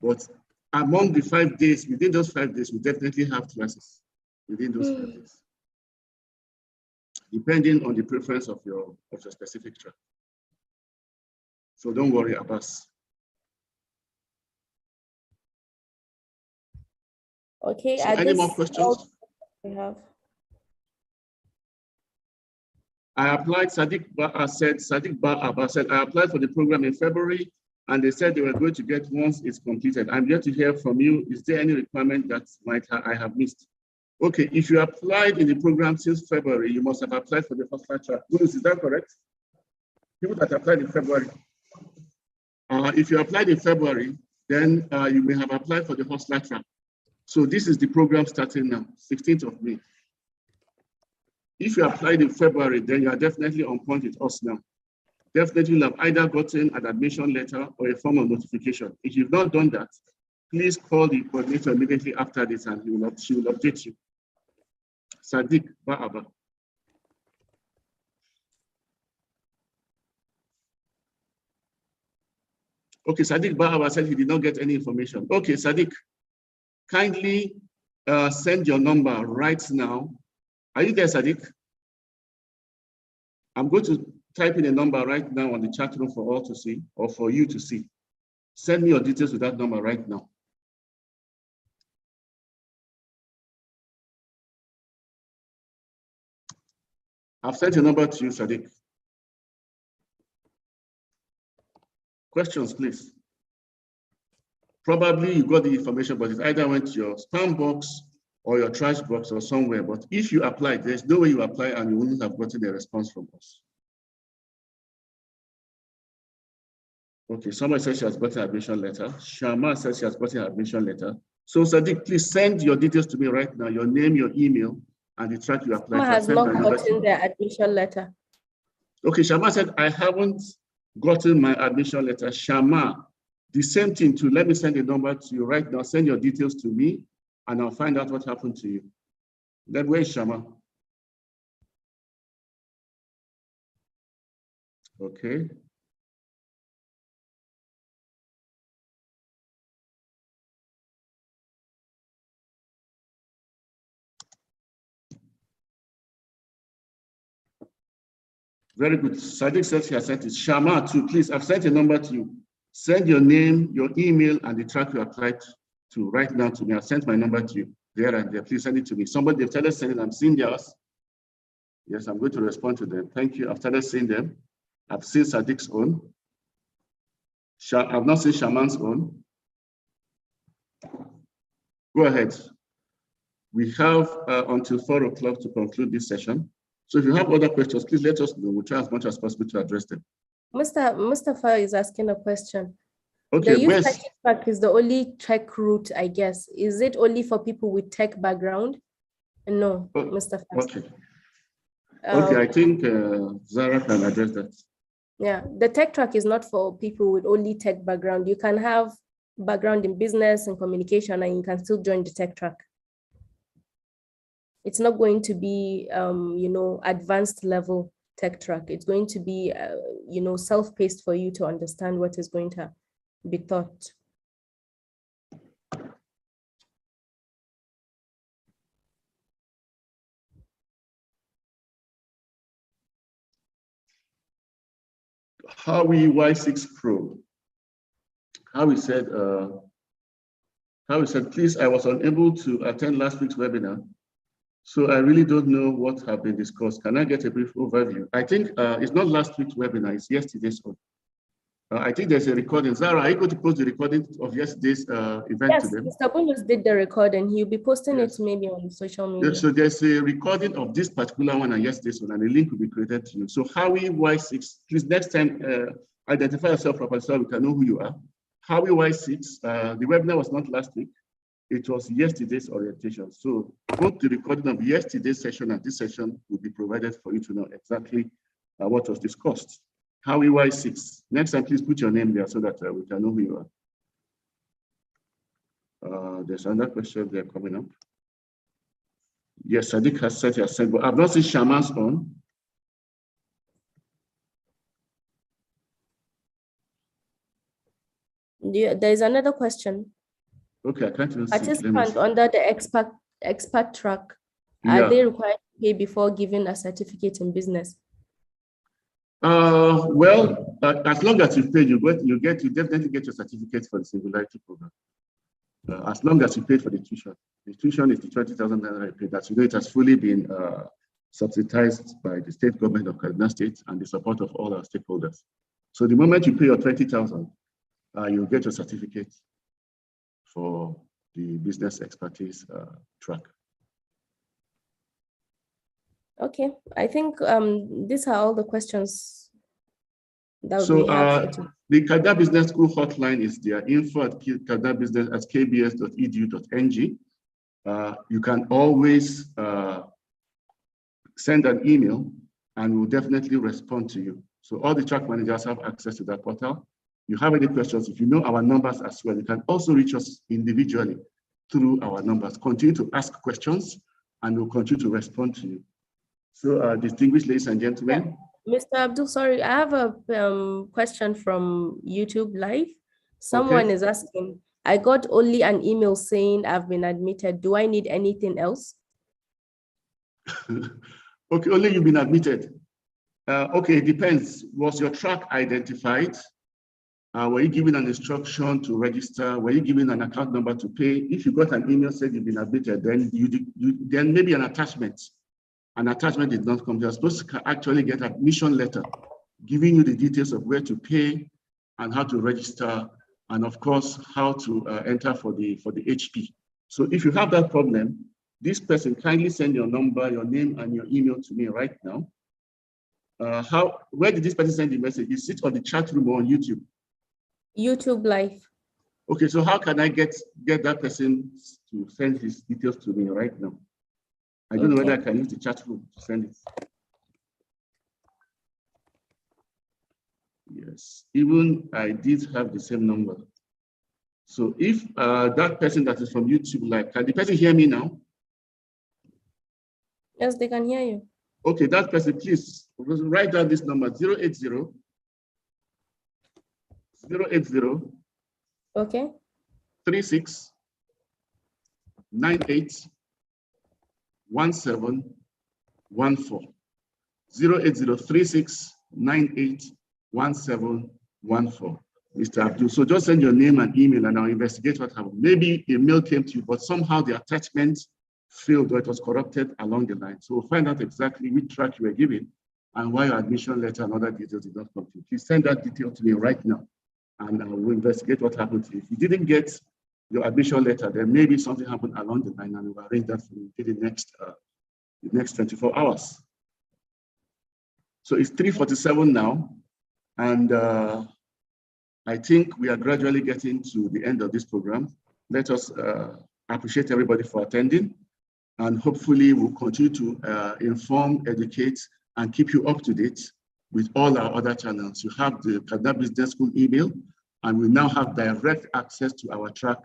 But among the 5 days, within those 5 days, we definitely have classes within those 5 days, depending on the preference of your specific track. So don't worry, Abbas. Okay, So any more questions? We have. I applied, Sadiq Ba Abba said, I applied for the program in February and they said they were going to get once it's completed. I'm yet to hear from you. Is there any requirement that I have missed? Okay, if you applied in the program since February, you must have applied for the first track. Is that correct? People that applied in February. If you applied in February, then you may have applied for the hustler track. So this is the program starting now, 16th of May. If you applied in February, then you are definitely on point with us now. Definitely you'll have either gotten an admission letter or a form of notification. If you've not done that, please call the coordinator immediately after this and she will update you. Sadiq Ba'aba. Okay, Sadiq Ba'aba said he did not get any information. Okay, Sadiq, kindly send your number right now. Are you there, Sadiq? I'm going to type in a number right now on the chat room for all to see, or for you to see. Send me your details with that number right now. I've sent a number to you, Sadiq. Questions, please. Probably you got the information, but it either went to your spam box or your trash box or somewhere. But if you applied, there's no way you apply and you wouldn't have gotten a response from us. Okay, somebody says she has gotten an admission letter. Shama says she has gotten an admission letter. So Sadiq, please send your details to me right now, your name, your email, and the track you applied. Shama has not gotten their admission letter. Okay, Shama said, I haven't gotten my admission letter. Shama, the same thing too. Let me send a number to you right now. Send your details to me and I'll find out what happened to you. Then where is Shama? Okay. Very good. Sadiq says he has sent it. Shama too, please, I've sent a number to you. Send your name, your email, and the track you applied to right now to me. I've sent my number to you there and there. Please send it to me. Somebody, they've started sending, I'm seeing theirs. Yes, I'm going to respond to them. Thank you. I've started seeing them. I've seen Sadiq's own. I've not seen Shaman's own. Go ahead. We have until 4 o'clock to conclude this session. So if you have other questions, please let us know. We'll try as much as possible to address them. Mustafa is asking a question. Okay, the youth track is the only track route, I guess. Is it only for people with tech background? No, Mustafa. Okay. Okay, I think Zara can address that. Yeah, the tech track is not for people with only tech background. You can have background in business and communication and you can still join the tech track. It's not going to be, advanced level tech track. It's going to be, self-paced for you to understand what is going to be taught. Howie Y6 Pro. Howie said, please, I was unable to attend last week's webinar, so I really don't know what have been discussed. Can I get a brief overview? I think it's not last week's webinar, it's yesterday's one. I think there's a recording. Zara, are you going to post the recording of yesterday's event yes, to them? Mr. Bonus did the recording. He'll be posting it maybe on social media. Yeah, so there's a recording of this particular one and yesterday's one, and a link will be created to you. So Howie Y6, please next time identify yourself properly so we can know who you are. How Y6, the webinar was not last week. It was yesterday's orientation. So both the recording of yesterday's session and this session will be provided for you to know exactly what was discussed. How Y6. Next time, please put your name there so that we can know who you are. There's another question there coming up. Yes, Sadiq has said he has sent, but I've not seen Shaman's on. There's another question. Okay, I can't even see. Participants under the expert track, are they required to pay before giving a certificate in business? Well, as long as you pay, you definitely get your certificate for the Singularity program. As long as you pay for the tuition. The tuition is the 20,000 naira you paid. As you know, it has fully been subsidized by the state government of Kaduna State and the support of all our stakeholders. So the moment you pay your 20,000, you'll get your certificate for the business expertise track. Okay, I think these are all the questions that so, we have. the Kaduna Business School hotline is their info@kbs.kbs.edu.ng. You can always send an email and we'll definitely respond to you. So all the track managers have access to that portal. You have any questions, if you know our numbers as well, you can also reach us individually through our numbers. Continue to ask questions and we'll continue to respond to you. So distinguished ladies and gentlemen. Mr. Abdul, sorry, I have a question from YouTube Live. Someone is asking, I got only an email saying I've been admitted. Do I need anything else? Okay, only you've been admitted. Okay, it depends. Was your track identified? Were you given an instruction to register? Were you given an account number to pay? If you got an email saying you've been admitted, then then maybe an attachment. An attachment did not come. You're supposed to actually get an admission letter giving you the details of where to pay and how to register, and of course how to enter for the HP. So if you have that problem, this person, kindly send your number, your name, and your email to me right now. Where did this person send the message? Is it on the chat room or on YouTube? YouTube Live. Okay, so how can I get that person to send his details to me right now? I don't know whether I can use the chat room to send it. Yes, even I did have the same number. So if that person that is from YouTube Live, can the person hear me now? Yes, they can hear you. Okay, that person, please write down this number, 080 okay 36 98 1714. 080 36 98 1714. Mr. Abdul. So just send your name and email and I'll investigate what happened. Maybe a mail came to you, but somehow the attachment failed or it was corrupted along the line. So we'll find out exactly which track you were given and why your admission letter and other details did not come to you. Please send that detail to me right now and we'll investigate what happened to you. If you didn't get your admission letter, then maybe something happened along the line and we'll arrange that for you in the next 24 hours. So it's 3:47 now, and I think we are gradually getting to the end of this program. Let us appreciate everybody for attending, and hopefully we'll continue to inform, educate, and keep you up to date with all our other channels. You have the Kaduna Business School email, and we now have direct access to our track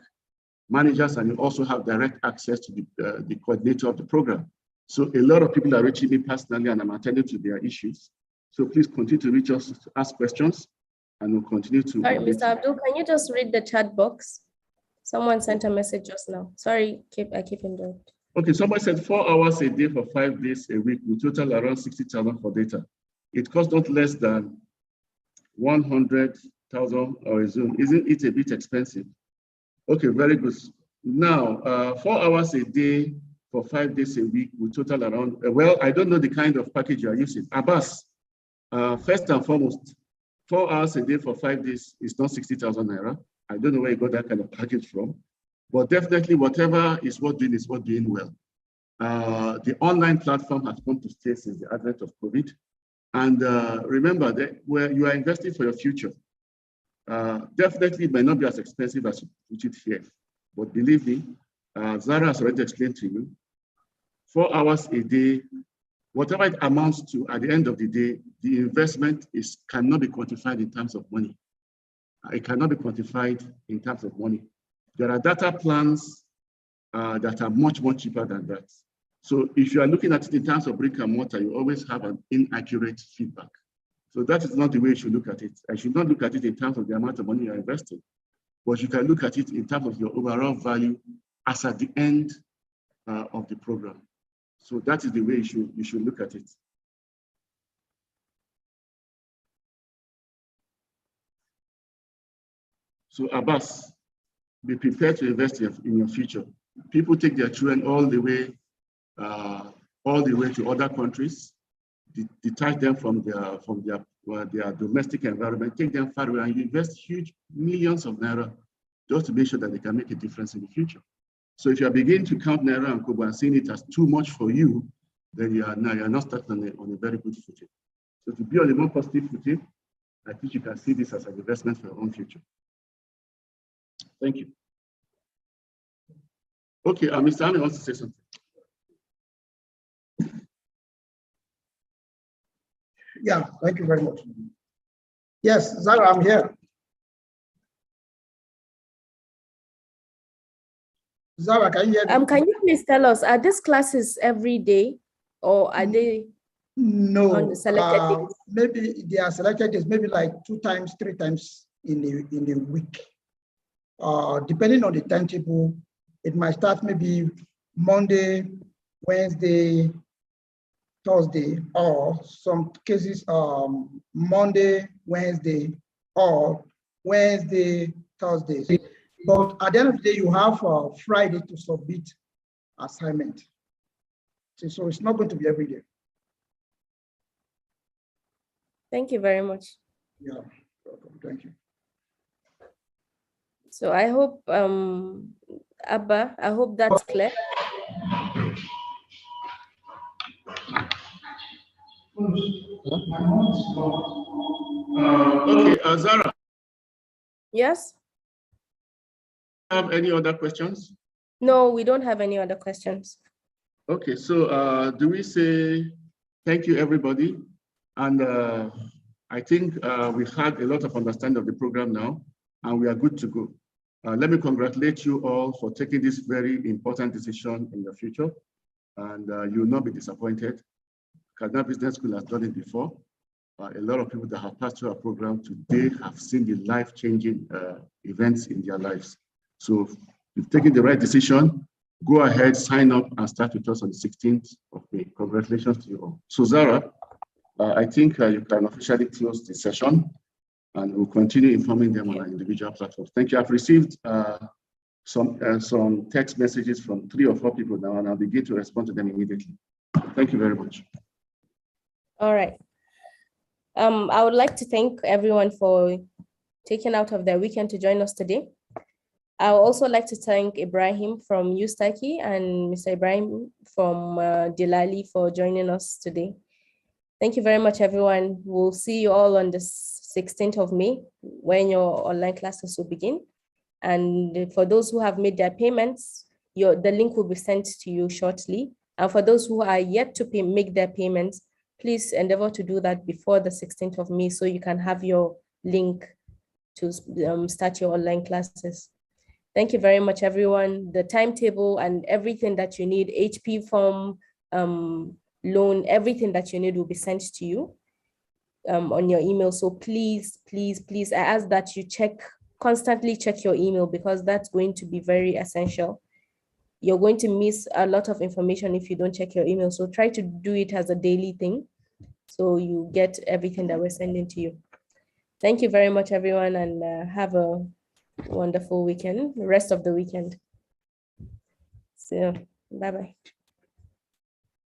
managers, and you also have direct access to the coordinator of the program. So a lot of people are reaching me personally, and I'm attending to their issues. So please continue to reach us to ask questions, and we'll continue to. Sorry, Mr. Abdul, can you just read the chat box? Someone sent a message just now. Sorry, I keep interrupting. Okay, somebody said 4 hours a day for 5 days a week, we total around 60,000 for data. It costs not less than 100,000 or a Zoom. Isn't it a bit expensive? Okay, very good. Now, 4 hours a day for 5 days a week, we total around, well, I don't know the kind of package you are using. Abbas, first and foremost, 4 hours a day for 5 days is not 60,000 naira. I don't know where you got that kind of package from, but definitely whatever is worth doing well. The online platform has come to stay since the advent of COVID. And remember that where you are investing for your future. Definitely it may not be as expensive as you put it here, but believe me, Zara has already explained to you, 4 hours a day, whatever it amounts to at the end of the day, the investment cannot be quantified in terms of money. It cannot be quantified in terms of money. There are data plans that are much, much cheaper than that. So if you are looking at it in terms of brick and mortar, you always have an inaccurate feedback. So that is not the way you should look at it. I should not look at it in terms of the amount of money you're investing, but you can look at it in terms of your overall value as at the end of the program. So that is the way you should look at it. So Abbas, be prepared to invest in your future. People take their children all the way to other countries, detach them from their domestic environment, take them far away, and you invest huge millions of naira just to make sure that they can make a difference in the future. So if you are beginning to count naira and kobo and seeing it as too much for you, then you are not starting on a very good footing. So to be on a more positive footing, I think you can see this as an investment for your own future. Thank you. Okay, Mr. Ami wants to say something. Yeah, thank you very much. Yes, Zara, I'm here. Zara, can you hear me? Can you please tell us, are these classes every day or are they no selected days? Maybe they are selected days, maybe like 2 times, 3 times in a week. Depending on the timetable, it might start maybe Monday, Wednesday, Thursday, or some cases Monday, Wednesday, or Wednesday, Thursday. But at the end of the day, you have Friday to submit assignment. So it's not going to be every day. Thank you very much. Yeah, welcome. Thank you. So I hope, Abba, I hope that's clear. Okay, Zara. Yes? Have any other questions? No, we don't have any other questions. Okay, so do we say thank you, everybody? And I think we've had a lot of understanding of the program now, and we are good to go. Let me congratulate you all for taking this very important decision in your future, and you will not be disappointed. Kaduna Business School has done it before. A lot of people that have passed through our program today have seen the life-changing events in their lives. So you've taken the right decision. Go ahead, sign up, and start with us on the 16th of May. Congratulations to you all. So Zara, I think you can officially close the session, and we'll continue informing them on our individual platforms. Thank you. I've received some text messages from 3 or 4 people now, and I'll begin to respond to them immediately. Thank you very much. All right. I would like to thank everyone for taking out of their weekend to join us today. I would also like to thank Ibrahim from Ustaki and Mr. Ibrahim from Delali for joining us today. Thank you very much, everyone. We'll see you all on the 16th of May when your online classes will begin. And for those who have made their payments, the link will be sent to you shortly. And for those who are yet to make their payments, please endeavor to do that before the 16th of May so you can have your link to start your online classes. Thank you very much, everyone. The timetable and everything that you need, HP form, loan, everything that you need will be sent to you on your email. So please, please, please, I ask that you constantly check your email because that's going to be very essential. You're going to miss a lot of information if you don't check your email. So try to do it as a daily thing so you get everything that we're sending to you. Thank you very much, everyone, and have a wonderful weekend, the rest of the weekend. So, bye-bye.